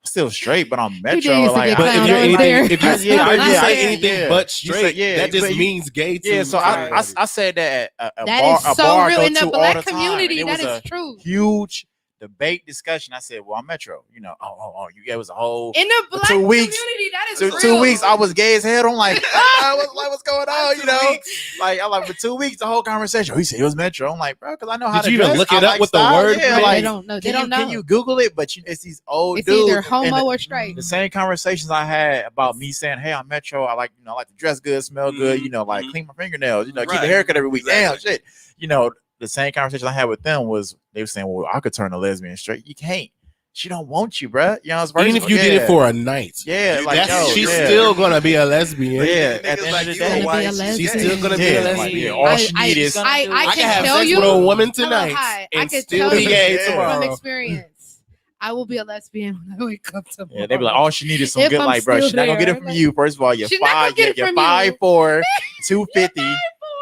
Still straight, but I'm metro. Like, but if you say anything but straight, that just means gay too. Yeah, so I said that at a that bar. Is so bar real in the black community. That is true. Huge debate discussion. I said, well, I'm metro. It was a whole in the black 2 weeks. Community. That is real. 2 weeks, I was gay as hell. I'm like, what's going on? Like, I'm like, for 2 weeks, the whole conversation. He said it was metro. I'm like, bro, because I know how to. Did you even look it up with the word? Yeah, like, they don't know. They don't know. Can you Google it? But it's these old it's dudes. Either homo or straight. The same conversations I had about me saying, hey, I'm metro. I like, I like to dress good, smell good. Like clean my fingernails. Keep a haircut every week. Exactly. Damn, shit. The same conversation I had with them was they were saying, well, I could turn a lesbian straight. You can't. She don't want you, bro. Even if you did it for a night. Yeah, she's still gonna be a lesbian. Yeah, at the end of the day, she's still gonna be a lesbian. All she needs is I can have tell sex with a woman tonight and still be gay from experience. I will be a lesbian when I wake up tomorrow. Yeah, they be like, all she needs is some good light, bro. She's not gonna get it from you. First of all, you're 5'4", 250.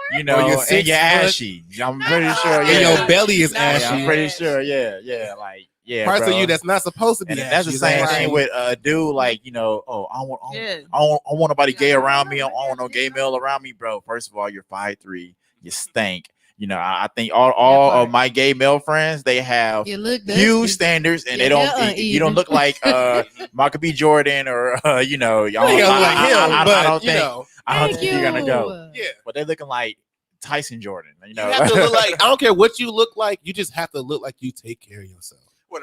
And you're ashy. I'm pretty sure. And your belly is ashy. I'm pretty sure. Yeah. Parts of you that's not supposed to be. And that's the same thing with a dude. Like, I don't want nobody gay around me. I don't want no gay male around me, bro. First of all, you're 5'3". You stink. I think all of my gay male friends, they have huge standards, and they don't. You don't look like Michael B. Jordan or y'all. I don't think you're gonna go. Yeah, but they're looking like Tyson Jordan. You have to look like. I don't care what you look like. You just have to look like you take care of yourself. Well,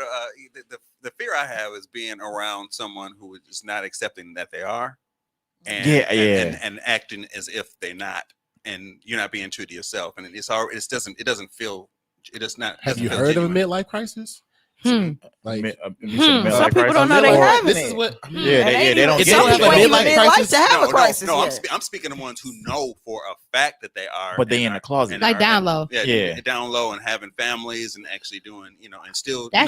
the fear I have is being around someone who is just not accepting that they are, and acting as if they're not, and you're not being true to yourself, and it doesn't feel. Have you heard of a midlife crisis? Like some people don't know they have this. Is what they don't get some people even midlife to have a crisis. No, I'm speaking to ones who know for a fact that they are, but they in the closet, like down low. Yeah, down low and having families and actually doing, and still. I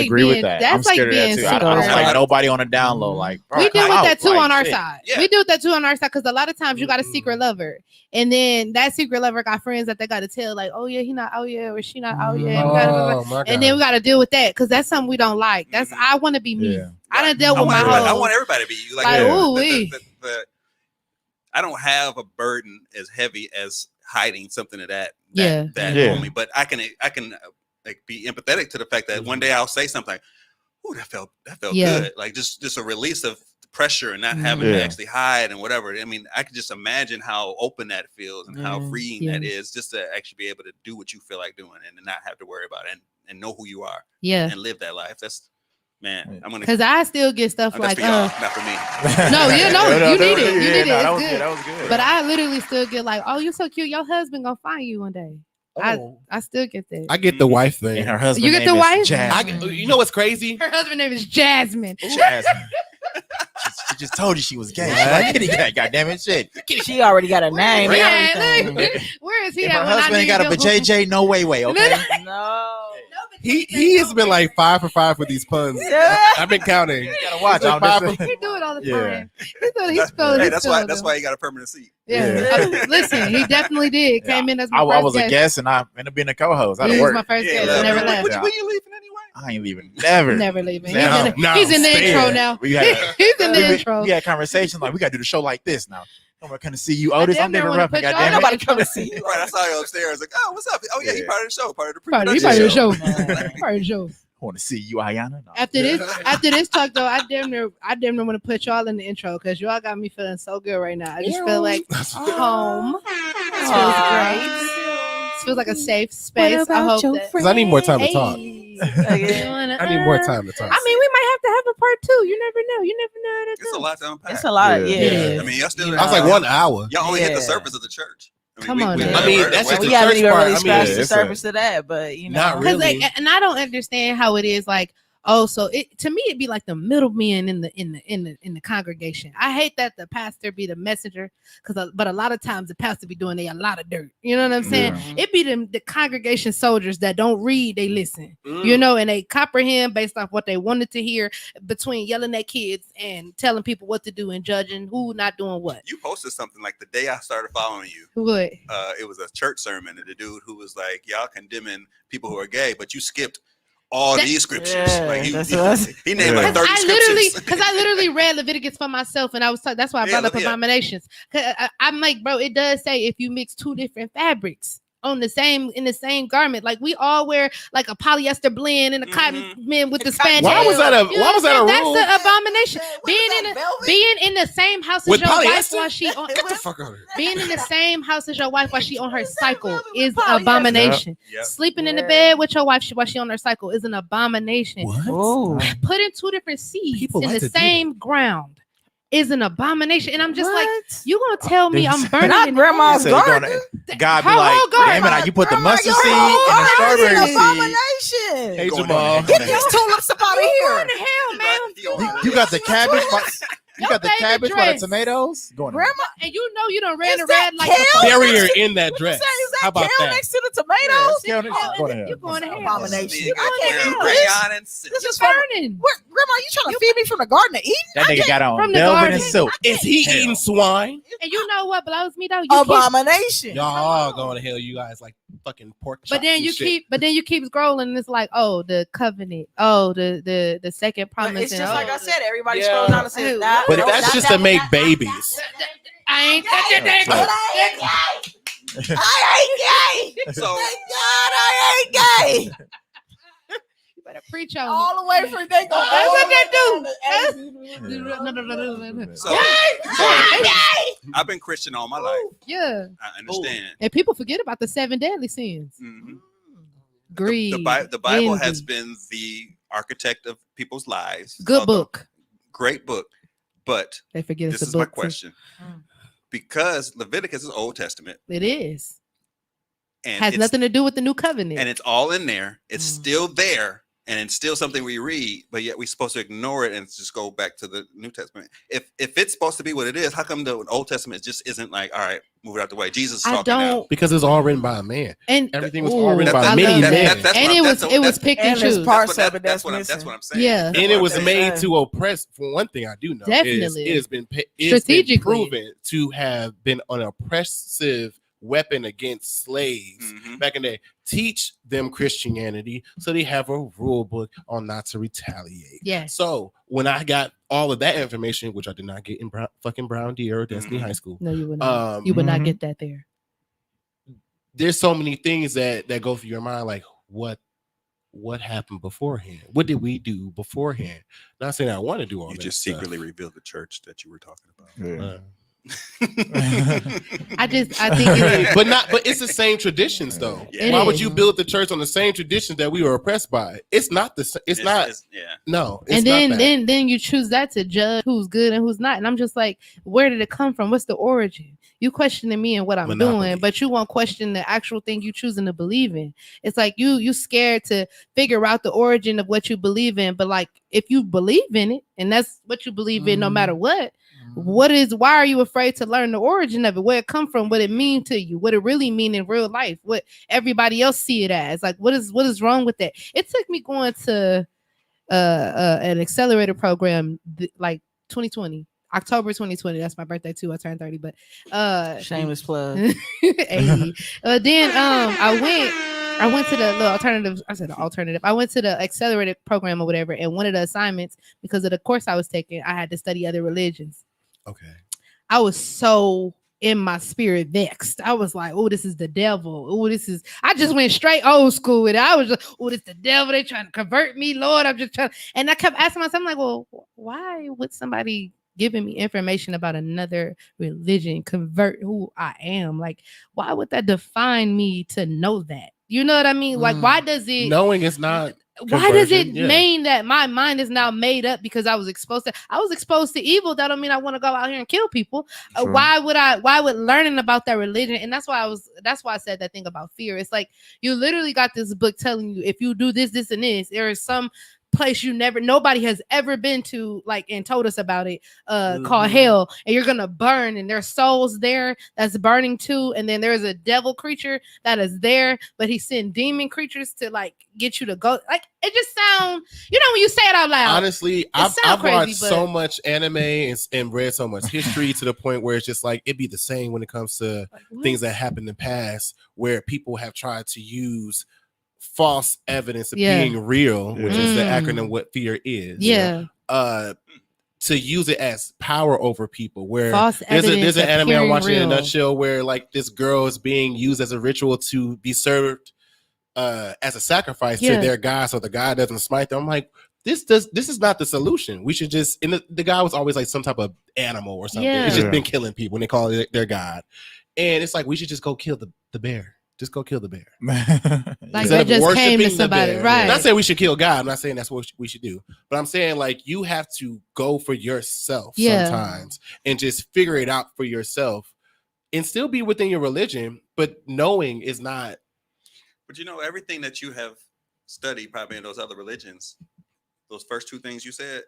agree with that. I'm scared of that too. I don't like nobody on the down low. Like we deal with that too on our side. We deal with that too on our side because a lot of times you got a secret lover, and then that secret lover got friends that they got to tell, like, oh yeah, he not, oh yeah, or she not, oh yeah, and then we got to deal with that because that's something we don't like. That's I want to be me. I done dealt with my whole. I want everybody to be you. I don't have a burden as heavy as hiding something of that on me, but I can like be empathetic to the fact that one day I'll say something like, "Ooh, that felt good." Like just a release of pressure and not having to actually hide and whatever. I mean, I can just imagine how open that feels and how freeing that is, just to actually be able to do what you feel like doing and not have to worry about it and know who you are. And live that life. That's I'm gonna, because I still get stuff like not for me. You need it. You need it. That it's was good. But I literally still get like, oh, you're so cute. Your husband gonna find you one day. I still get that. I get the wife thing. And her husband. You get the wife? You know what's crazy? Her husband name is Jasmine. She just told you she was gay. She's like, kitty cat, goddamn it, shit. She already got a name. Where is he? If her husband ain't got a JJ, no way, okay? No. He has been like 5 for 5 with these puns. I've been counting. You gotta watch. He do it all the time. That's why he got a permanent seat. Listen, he definitely did. Came in as my first I was a guest and I ended up being a co-host. He was my first guest. I never left. When you leaving anyway? I ain't leaving. Never leaving. He's in the intro now. He's in the intro. We had conversations like, we gotta do the show like this now. I'm gonna come to see you, Otis. I'm David Ruffin. Goddamn, nobody come to see you. Right, I saw you upstairs. Like, oh, what's up? Oh yeah, he part of the show. Part of the Part of the show. want to see you, Ayana. No. After this talk though, I damn near want to put y'all in the intro because y'all got me feeling so good right now. I just feel like home. This feels great. This feels like a safe space. I hope that. Because I need more time to talk. I I need more time to talk. I mean, we might have to have a part 2. You never know. You never know. It's a lot to unpack. It's a lot. Yeah. Yeah. It is. I mean, y'all still. I was like 1 hour. Y'all only hit the Yeah. surface of the church. Come on, man. I mean, that's just We the haven't church even part. really I mean, scratched yeah, the it's a- surface of that, but you know, Not really. Like, and I don't understand how it is like, oh, so it to me it'd be like the middleman in the congregation. I hate that the pastor be the messenger, but a lot of times the pastor be doing a lot of dirt. You know what I'm saying? Yeah. It be the congregation soldiers that don't read, they listen. Mm. You know, and they comprehend based off what they wanted to hear between yelling at kids and telling people what to do and judging who not doing what. You posted something like the day I started following you. What? It was a church sermon, and the dude who was like, "Y'all condemning people who are gay, but you skipped all That- these scriptures." Yeah, Like that's what he named like Because 30 scriptures. I literally read Leviticus for myself, and I was that's why I Yeah, brought up yeah. abominations. 'Cause I'm like, bro, it does say if you mix 2 different fabrics in the same garment, like we all wear like a polyester blend and a cotton men with the spandex. Why was that a You know why was that a what I'm rule? saying? That's an abomination. Being in the same house as With your wife polyester? while she on Get the fuck out of here. being in the same house as your wife while she on her cycle with is polyester. abomination. Yep. Sleeping in the Yeah. bed with your wife while she on her cycle is an abomination. Oh, Putting 2 different seeds People in like the to do same ground is an abomination. And I'm just like, What? you gonna tell me I'm burning Not in grandma's So the you're garden. gonna- God be Her like, whole garden. damn it, now you put the Grandma, mustard your seed whole and the garden strawberry is an seed. abomination. Hey, Going Jamal. ahead. Get these tulips up out of Going here. to hell, man. You got the cabbage. You got the Your favorite cabbage by the dress. tomatoes. Going Grandma, And you know you done ran Is the that red like kale? a Barrier in that what dress. you say? Is How that about kale that? next to the tomatoes? Yeah, go Oh, ahead. you going to hell. Abomination. You I can't wearing do this. rayon and silk. This is Burning. What, Grandma, you trying to feed me from the Garden of Eden? That nigga got on From the velvet garden. and silk. Is he Hell. eating swine? And you know what blows me though? You keep, Abomination. Y'all all going to hell. You guys like fucking pork chops. but then and you shit. keep scrolling and it's like, oh, the covenant. Oh, the second But promise. it's just and, like oh, I said, everybody Yeah. scrolls down and says, Hey, nah, But no, that's nah, just nah, to make nah, babies. I ain't I ain't gay. So Thank God I ain't gay. You better preach on All the way from they go. That's what they do. Yeah. so I've been Christian all my life. Yeah. I understand. And people forget about the 7 deadly sins. Mhm. Greed. The Bible has envy. been the architect of people's lives. Good Although- book. Great book. But They forget this it's a is my book. too. question. Mm. Because Leviticus is Old Testament It is. and Has it's, nothing to do with the new covenant. and it's all in there. It's Mm. still there. And it's still something we read, but yet we're supposed to ignore it and just go back to the New Testament. If it's supposed to be what it is, how come the Old Testament just isn't like, all right, move it out the way? Jesus is I talking now. don't. Because it's all written by a man. And Everything was Ooh, all written I by love many that. men. That's And what- it that's- was pick and And there's choose. parts That's of it that's that's what I'm missing. saying. Yeah. And it was That's made right. to oppress. For one thing, I do know Definitely. it has been Strategically. proven to have been an oppressive weapon against slaves Mhm. back in the day. Teach them Christianity so they have a rule book on not to retaliate. Yes. So when I got all of that information, which I did not get in fucking Brown Deer or Destiny Mhm. High School, No, you would not. You would not get that there. there's so many things that go through your mind, like what happened beforehand? What did we do beforehand? Not saying I want to do all You that just stuff. secretly revealed the church that you were talking about. Yeah. I think it's But it's the same traditions though. Yeah. Why It would is. you build the church on the same traditions that we were oppressed by? It's not the it's not yeah. no. It's and not that. then you choose that to judge who's good and who's not. And I'm just like, where did it come from? What's the origin? You questioning me and what I'm Monopoly. doing, but you won't question the actual thing you choosing to believe in. It's like you scared to figure out the origin of what you believe in. But like if you believe in it and that's what you believe in no matter what, why are you afraid to learn the origin of it, where it come from, what it mean to you, what it really mean in real life, what everybody else see it as? Like what is wrong with that? It took me going to an accelerator program like 2020, October 2020. That's my birthday too. I turned 30, but Shameless plug. hey. Then I went to the little alternative. I said the alternative. I went to the accelerated program or whatever, and one of the assignments, because of the course I was taking, I had to study other religions. Okay. I was so in my spirit vexed. I was like, oh, this is the devil. Oh, I just went straight old school with it. I was just, oh, this the devil. They trying to convert me, Lord. I'm just trying. And I kept asking myself, I'm like, well, why would somebody giving me information about another religion convert who I am? Like, why would that define me to know that? You know what I mean? Like, why does it knowing is not? Why does it Yeah. mean that my mind is now made up because I was exposed to evil? That don't mean I want to go out here and kill people. Sure. Why would learning about that religion? And that's why I said that thing about fear. It's like you literally got this book telling you if you do this, this, and this, there is some place nobody has ever been to, like, and told us about it, called hell, and you're gonna burn, and there's souls there that's burning too, and then there's a devil creature that is there, but he sent demon creatures to like get you to go. Like, it just sound, when you say it out loud. Honestly, I've watched so much anime and read so much history to the point where it's just like it'd be the same when it comes to things that happened in the past, where people have tried to use false evidence of being real, which is the acronym what fear is. To use it as power over people, where there's an anime I'm watching in a nutshell where like this girl is being used as a ritual to be served as a sacrifice to their god, so the god doesn't smite them. I'm like, this is not the solution. We should just, and the guy was always like some type of animal or something. It's just been killing people and they call it their god. And it's like, we should just go kill the bear. Just go kill the bear. Like they just came to somebody, right? I'm not saying we should kill God. I'm not saying that's what we should do. But I'm saying, like, you have to go for yourself sometimes and just figure it out for yourself and still be within your religion. But knowing is not. But everything that you have studied probably in those other religions, those first two things you said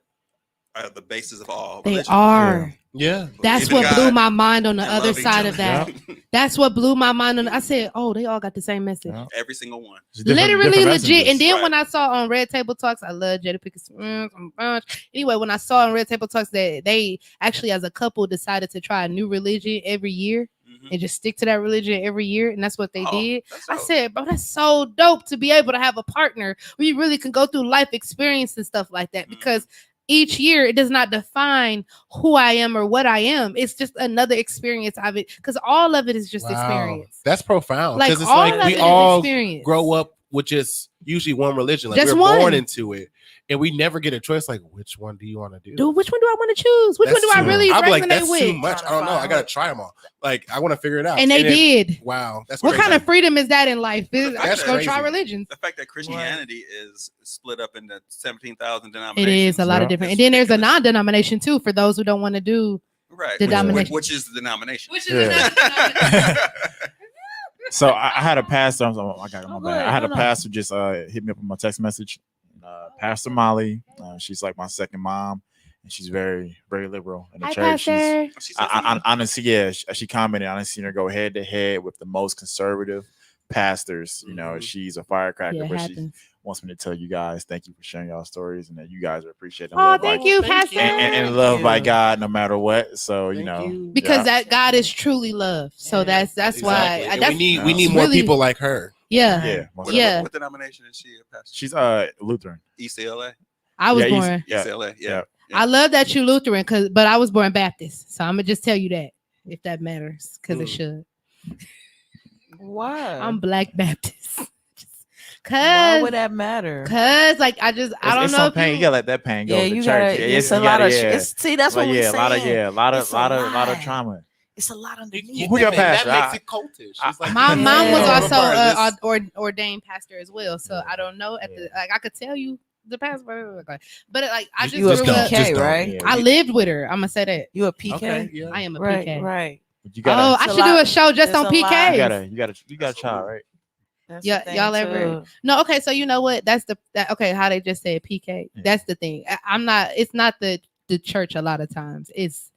are the basis of all religions. They are. Yeah. That's what blew my mind on the other side of that. That's what blew my mind on. I said, oh, they all got the same message. Yeah. Every single one. Literally legit. And then when I saw on Red Table Talks, I love Jada Pinkett. Anyway, when I saw on Red Table Talks that they actually as a couple decided to try a new religion every year and just stick to that religion every year. And that's what they did. I said, bro, that's so dope to be able to have a partner where you really can go through life experience and stuff like that, because each year it does not define who I am or what I am. It's just another experience of it, because all of it is just experience. That's profound. Like, because it's like we all grow up with just usually one religion. Like, we're born into it, and we never get a choice. Like, which one do you want to do? Dude, which one do I want to choose? Which one do I really resonate like, that's with? Too much. I don't know. I gotta try them all. Like, I want to figure it out. And they did. Wow, that's what crazy. kind of freedom is that in life? I That's just go try religions. The fact that Christianity is split up into 17,000 denominations. It is a lot of different. And then there's a non-denomination too for those who don't want to do the denomination. Which is the denomination. So I had a pastor. I had a pastor just hit me up on my text message. Pastor Molly, she's like my second mom, and she's very, very liberal in the church. Honestly, she commented. I didn't see her go head to head with the most conservative pastors. She's a firecracker, but she wants me to tell you guys thank you for sharing y'all stories, and that you guys are appreciated. Thank you, Pastor. And loved by God no matter what. So because that God is truly love. So that's why we need more people like her. What denomination is she a pastor? She's Lutheran. ECLA. I was born ECLA. Yeah. I love that you Lutheran, but I was born Baptist. So I'm gonna just tell you that, if that matters, because it should. Why? I'm Black Baptist. Why would that matter? Cause like I don't know. Some pain. You gotta let that pain go. You gotta. It's a lot of. See, that's what we're saying. A lot of trauma. It's a lot underneath. Who your pastor? That makes it cultish. Like, my mom was also ordained pastor as well. So I don't know. I could tell you the pastor, but like I just you a PK, right? Yeah. I lived with her. I'm gonna say that. You a PK? Okay, I am a PK. Right. I should do a show just on PK. You got a child, right? Y'all ever? No. Okay. So you know what? Okay. How they just said PK. Yeah. That's the thing. It's not the church. A lot of times it's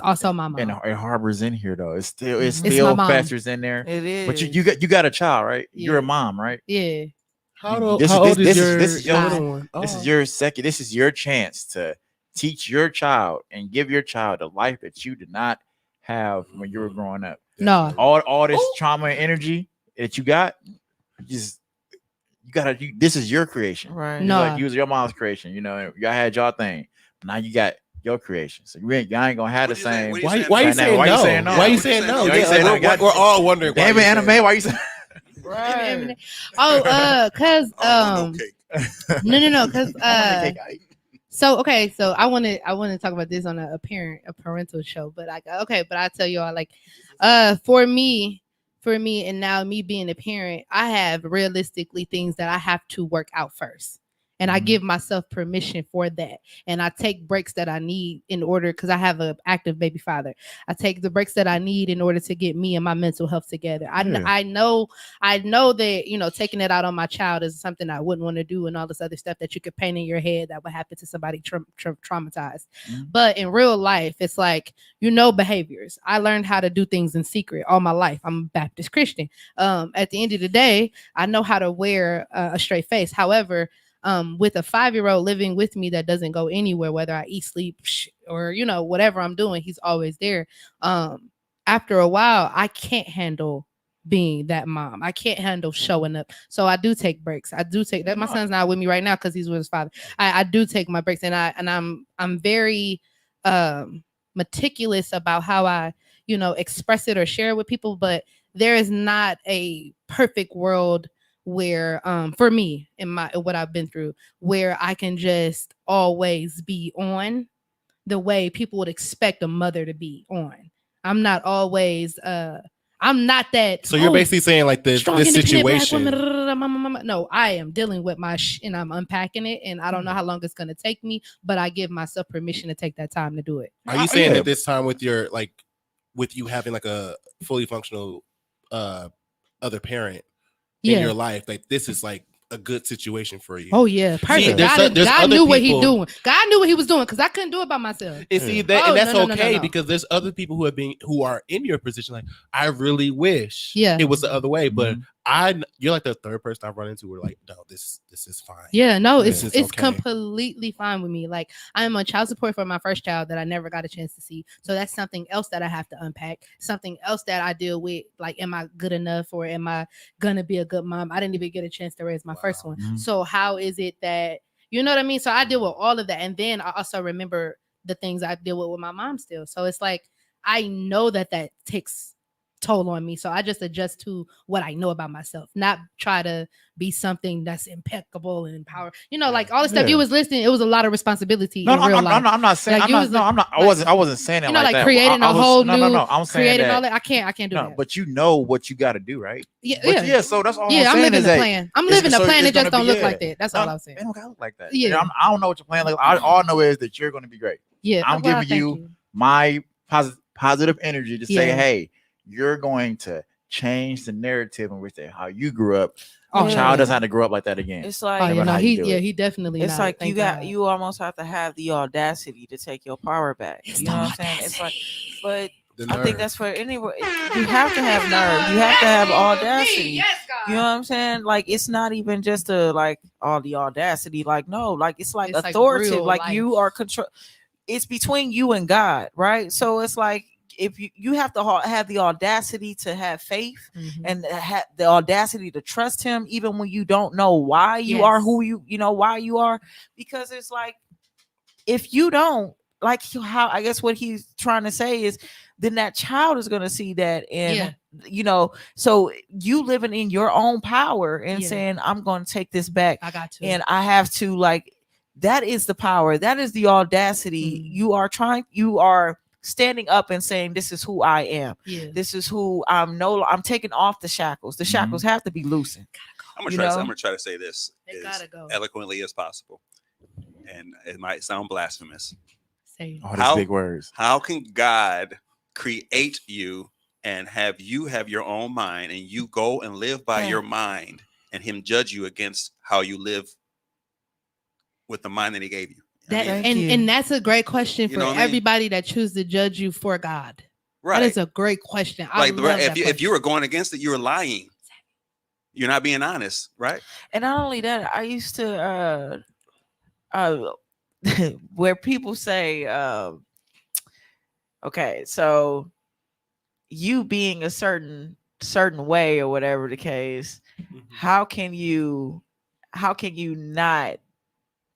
also my mom. And it harbors in here though. It's still festers in there. It is. But you got a child, right? Yeah. You're a mom, right? Yeah. How old is your little one? This is your second. This is your chance to teach your child and give your child a life that you did not have when you were growing up. No. All this trauma and energy that you got, this is your creation. Right. No. Like, you was your mom's creation. Y'all had y'all thing. Now you got your creation. So y'all ain't gonna have the same. Why you saying no? Why you saying no? We're all wondering. Damn it, anime. Why you saying? Right. Oh, cause no cake. no, cause so okay, so I want to talk about this on a parental show, but but I tell you all, like, for me, and now me being a parent, I have realistically things that I have to work out first. And I give myself permission for that. And I take breaks that I need in order, because I have an active baby father. I take the breaks that I need in order to get me and my mental health together. I know that, taking it out on my child is something I wouldn't want to do, and all this other stuff that you could paint in your head that would happen to somebody traumatized. But in real life, it's like, behaviors. I learned how to do things in secret all my life. I'm a Baptist Christian. At the end of the day, I know how to wear a straight face. However, with a 5-year-old living with me that doesn't go anywhere, whether I eat, sleep, or whatever I'm doing, he's always there. After a while, I can't handle being that mom. I can't handle showing up. So I do take breaks. I do take that. My son's not with me right now because he's with his father. I do take my breaks, and I'm very meticulous about how I express it or share it with people. But there is not a perfect world where for me in what I've been through, where I can just always be on the way people would expect a mother to be on. I'm not always I'm not that. So you're basically saying like this situation. No, I am dealing with my and I'm unpacking it, and I don't know how long it's gonna take me, but I give myself permission to take that time to do it. Are you saying that this time with your with you having like a fully functional other parent in your life, like this is like a good situation for you? Oh yeah, perfect. God knew what he doing. God knew what he was doing, because I couldn't do it by myself. And see that, and that's okay, because there's other people who are in your position. Like, I really wish it was the other way, but you're like the third person I've run into where like, no, this is fine. Yeah, no, it's completely fine with me. Like, I'm on child support for my first child that I never got a chance to see. So that's something else that I have to unpack. Something else that I deal with. Like, am I good enough, or am I gonna be a good mom? I didn't even get a chance to raise my first one. So how is it that, you know what I mean? So I deal with all of that. And then I also remember the things I deal with my mom still. So it's like, I know that takes toll on me. So I just adjust to what I know about myself, not try to be something that's impeccable and empowered. Like all the stuff you was listening, it was a lot of responsibility in real life. I'm not saying. Like, I wasn't saying it like that. Creating a whole new. I'm saying creating that, all that. I can't do that. But you know what you got to do, right? Yeah. So that's all. Yeah, I'm living the plan. I'm living the plan. It just don't look like that. That's all I'm saying. It don't gotta look like that. Yeah. I don't know what your plan looks like. All I know is that you're going to be great. Yeah. I'm giving you my positive energy to say, hey, you're going to change the narrative in which how you grew up. Your child doesn't have to grow up like that again. It's like, he definitely. It's like you almost have to have the audacity to take your power back. You know what I'm saying? It's like, but I think that's for anywhere. You have to have nerve. You have to have audacity. Yes, God. You know what I'm saying? Like, it's not even just all the audacity. Like, no, like it's like authoritative. Like you are control. It's between you and God, right? So it's like, if you have to have the audacity to have faith and have the audacity to trust him, even when you don't know why you are who why you are, because it's like, if you don't, like, how I guess what he's trying to say is, then that child is going to see that, and so you living in your own power and saying, I'm going to take this back. I got to, and I have to, like, that is the power, that is the audacity. You are standing up and saying, this is who I am. This is who I'm taking off the shackles. The shackles have to be loosened. I'm gonna try to say this as eloquently as possible, and it might sound blasphemous. All these big words. How can God create you and have you have your own mind, and you go and live by your mind, and him judge you against how you live with the mind that he gave you? And that's a great question for everybody that chooses to judge you for God. Right. That is a great question. If you were going against it, you were lying. You're not being honest, right? And not only that, I used to where people say, okay, so you being a certain way or whatever the case, how can you not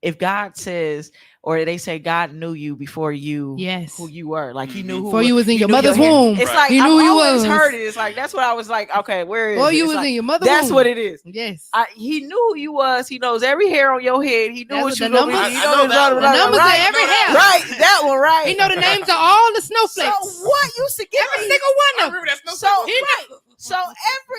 if God says, or they say God knew you before you, Yes. who you were, like he knew who before you was in he your knew mother's head. womb. It's Right. like He knew I've you always was. heard it. It's like that's what I was like. Okay, where is Before it? you It's was like, in your mother's that's womb. what it is. Yes. He knew who you was. He knows every hair on your head. He knew That's what what you the look numbers- like. He I know that the one. The numbers right, of every hair. right, that one, right. He know the names of all the So snowflakes. what used to get Every me? single one of them. remember that So snowflake. right.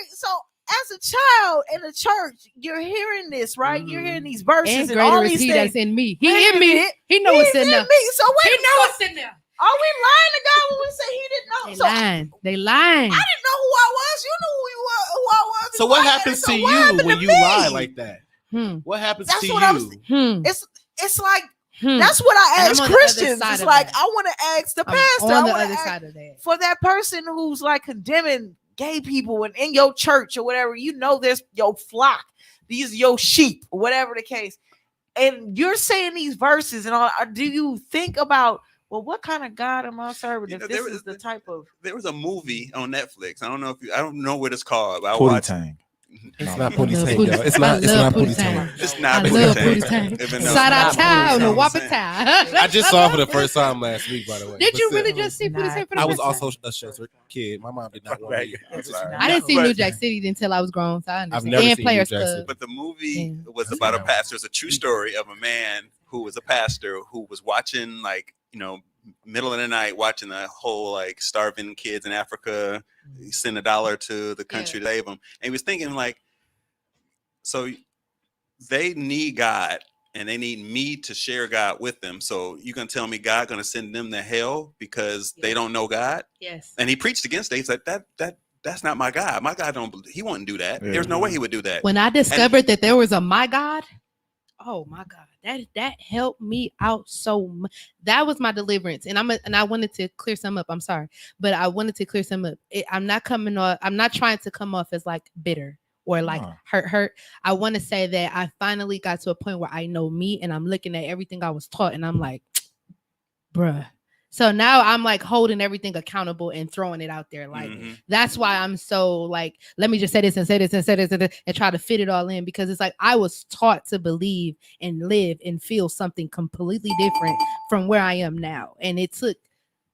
So as a child in the church, you're hearing this, right? You're hearing these verses And and all greater is these he things. that's in me. He Wait in a me. minute. He know what's in there. me. So wait, He know what's in there. are we lying to God when we say he didn't know? They So I lying. They lying. didn't know who I was. You knew who I was. So what before I happens did it. to So what you happened when to you me? lie like that? Hmm. What happens That's to what I was- you? Hmm. It's like Hmm. that's what I And I'm ask on the other Christians. side It's of like that. I want to ask the I'm pastor. I on the want to other ask side of that. for that person who's like condemning gay people and in your church or whatever, you know, there's your flock, these are your sheep, or whatever the case, and you're saying these verses and all. Do you think about, well, what kind of God am I serving? You If know, this there is is- the type of There was a movie on Netflix. I don't know what it's called. But I Pootie watched. Tang. It's No. not I Pootie love Tang, Pootie y'all. It's Tang. not. I It's love not Pootie Pootie Tang. Tang. It's I not love Pootie Pootie Tang. Tang. Even though Shout it's out not town, Pootie the Tang, Whopper I'm town. I just saw it for the first time last week, by the way. Did But you still, really just see Pootie Tang for the I was first time? also a shelter kid. My mom did not want me. I'm sorry. I didn't see But- New Jack City until I was grown, so I understand. never And seen Players New Jack City. Club. But the movie Yeah. was That's about a right. pastor. It's a true story of a man who was a pastor who was watching, like, middle of the night, watching the whole like starving kids in Africa. He sent $1 to the country to save them, and he was thinking like, so they need God and they need me to share God with them. So you gonna tell me God gonna send them to hell because they don't know God? Yes. And he preached against it. He's like, that's not my God. My God he wouldn't do that. There's no way he would do that. When I discovered that there was a my God, oh my God, that helped me out so much. That was my deliverance, and I wanted to clear some up. I'm sorry, but I wanted to clear some up. I'm not coming off. I'm not trying to come off as like bitter or like hurt. I want to say that I finally got to a point where I know me, and I'm looking at everything I was taught, and I'm like, bruh. So now I'm like holding everything accountable and throwing it out there. Like that's why I'm so like, let me just say this and say this and say this and try to fit it all in, because it's like I was taught to believe and live and feel something completely different from where I am now. And it took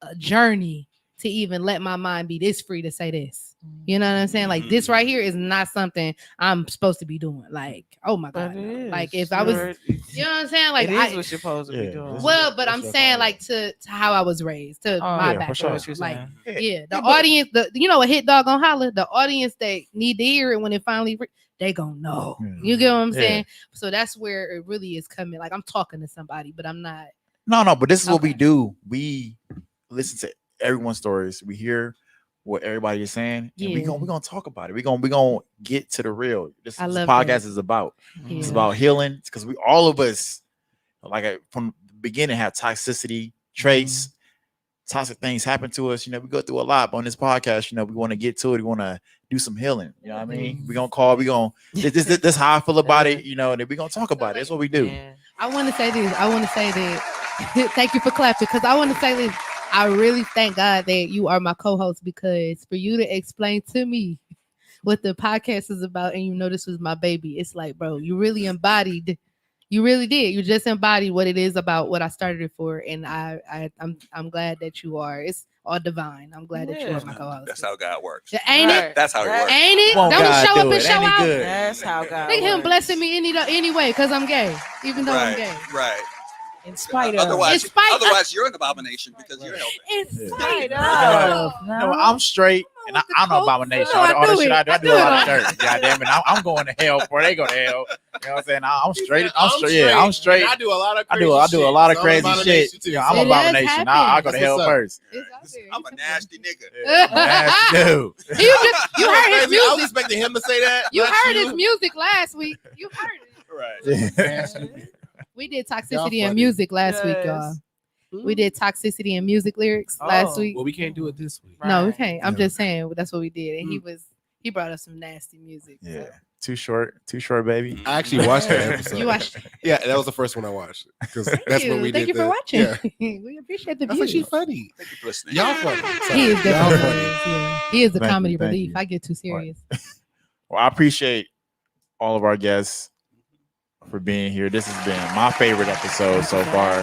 a journey to even let my mind be this free to say this. You know what I'm saying? Like this right here is not something I'm supposed to be doing. Like, oh my God. Like if I was, you know what I'm saying? Like it is what you're supposed to be doing. Well, but I'm saying like to how I was raised, to my background. Sure. Like, the audience, a hit dog gonna holler. The audience that need to hear it when it finally, they gonna know. You get what I'm saying? So that's where it really is coming. Like I'm talking to somebody, but I'm not. No, but this is what we do. We listen to everyone's stories. We hear what everybody is saying, and we're gonna talk about it. We're gonna get to the real. This podcast is about. It's about healing, because we all of us, like from the beginning, have toxicity traits. Toxic things happen to us. We go through a lot. But on this podcast, we want to get to it. We want to do some healing. You know what I mean? We're gonna call. We're gonna. This how I feel about it. And we're gonna talk about it. That's what we do. I want to say this. I want to say that. Thank you for clapping, because I want to say this. I really thank God that you are my co-host, because for you to explain to me what the podcast is about, and this was my baby, it's like, bro, you really embodied. You really did. You just embodied what it is about, what I started it for, and I'm glad that you are. It's all divine. I'm glad that you are my co-host. That's how God works. Ain't it? That's how it works. Ain't it? Don't God show up do and it. show Ain't he out. good? That's how God Look at him works. blessing me anyway, because I'm gay, even though I'm gay. Right. In spite of. Otherwise, you're an abomination because you're helping. In Yeah. spite of. No, I'm straight, and I'm no abomination. No, I all the do shit it. I do, I I do do a it lot all. of dirt. God damn it, I'm going to hell before they go to hell. You know what I'm saying? I'm straight. I'm straight. Yeah, I'm straight. I do a lot of I crazy do a shit. lot of So crazy I'm shit. too. Yeah, I'm It an does abomination. happen. I'll go to That's hell what's up. first. It's out there. I'm a nasty nigga. Yeah, nasty dude. You heard his Crazy. I was music. expecting him to say that. You not heard his music last week. You heard it. Right. We did Y'all toxicity funny. and music last week, y'all. We did toxicity and music lyrics last week. Well, we can't do it this week. No, we Right. can't. I'm Yeah. just saying that's what we did, and he brought us some nasty music. Yeah, too short, baby. I actually watched that episode. You watched it. Yeah, that was the first one I watched because Thank that's you. what we Thank did. you for watching. Yeah. We appreciate the That's like views. she's funny. Thank you for listening. Y'all funny. He is Y'all definitely funny. yeah. He is the Thank comedy you, thank relief. you. I get too serious. Well, I appreciate all of our guests. for being here. This has been my favorite episode so far.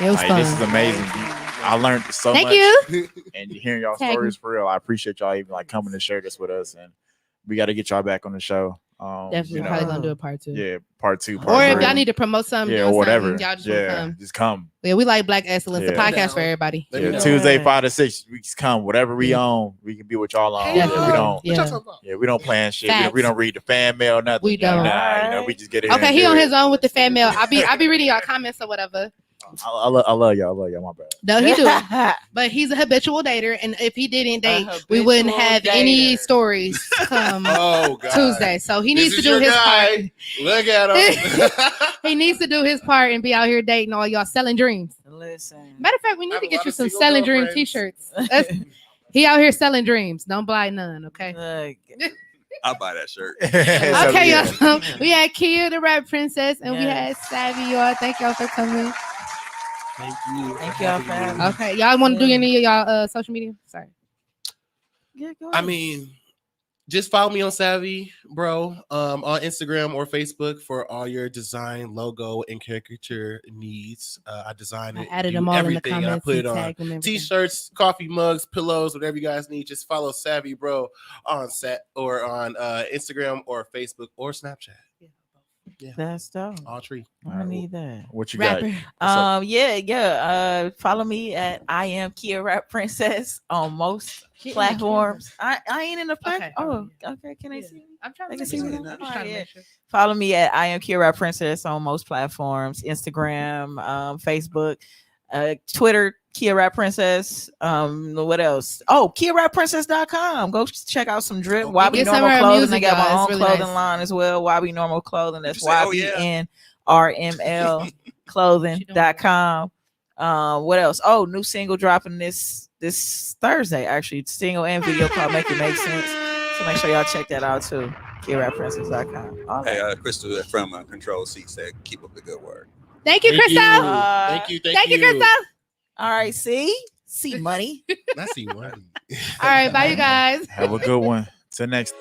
It was Like, fun. this is amazing. I learned so Thank much. you. And hearing y'all Tag stories for real. I appreciate y'all even like coming to share this with us. And we got to get y'all back on the show. Definitely, you know, probably gonna do a part 2. yeah, part 2. Or Part if 3. y'all need to promote something, yeah, doing or whatever. something, y'all just wanna come. Just come. Yeah, we like Black Excellence, the Yeah. podcast for everybody. Let me Yeah, know. Tuesday 5 to 6. We just come. Whatever we on, we can be with y'all on. Hey, Yeah, Definitely. we don't. What y'all Yeah. talking about? Yeah, we don't plan shit. Facts. We don't read the fan mail. Nothing. We don't. Nah, we just get it. Okay, he on his own with the fan mail. I be reading y'all comments or whatever. I love y'all. My bad. No, he do. But he's a habitual dater, and if he didn't date, we wouldn't habitual have any dater. stories come Oh God. Tuesday. So he This needs to is do your his guy. part. Look at him. He needs to do his part and be out here dating all y'all selling dreams. Listen. Matter of fact, we I need have to a get lot you of some single selling dream girlfriends. t-shirts. He out here selling dreams. Don't buy none, okay? Look, I'll buy that shirt. Okay, Yeah. y'all. We had Kia the Rap Princess, and we Yes. had Savvy, y'all. Thank y'all for coming. Thank you. Thank y'all for having me. Okay, y'all want to do Yeah. any of y'all social media? Sorry. yeah, go I ahead. mean, just follow me on Savvy, bro, on Instagram or Facebook for all your design, logo, and caricature needs. I design I it, added do them all in the everything, and I comments put and it on tagged them. everything. t-shirts, coffee mugs, pillows, whatever you guys need. Just follow Savvy, bro, on set or on Instagram or Facebook or Snapchat. That's dope. All three. I'm gonna need that. What you got? Rapper. What's up? Yeah. Follow me at I am Kia Rap Princess on most Get in the platforms. I ain't in the Okay. platform. Oh, okay. Can I Yeah. see? I'm trying They to can see see what me I'm now? just trying to Yeah. make sure. Follow me at I am Kia Rap Princess on most platforms: Instagram, Facebook, Twitter, Kia Rap Princess. What else? Oh, KiaRapPrincess.com. Go check out some drip. Okay. YB Get some of Normal her Clothing. music, I got my y'all. own It's really clothing nice. line as well. YB Normal Clothing. That's you say, oh, yeah? YBNRML Clothing.com. What else? Oh, new single dropping this Thursday, actually. Single and video called Make It Make Sense. So make sure y'all check that out too. KiaRapPrincess.com. All Hey, right. Crystal from Control C said, keep up the good work. Thank you, Crystal. Thank you. Thank you, Crystal. All right, see money. I see one. All right, bye, you guys. Have a good one. Till next.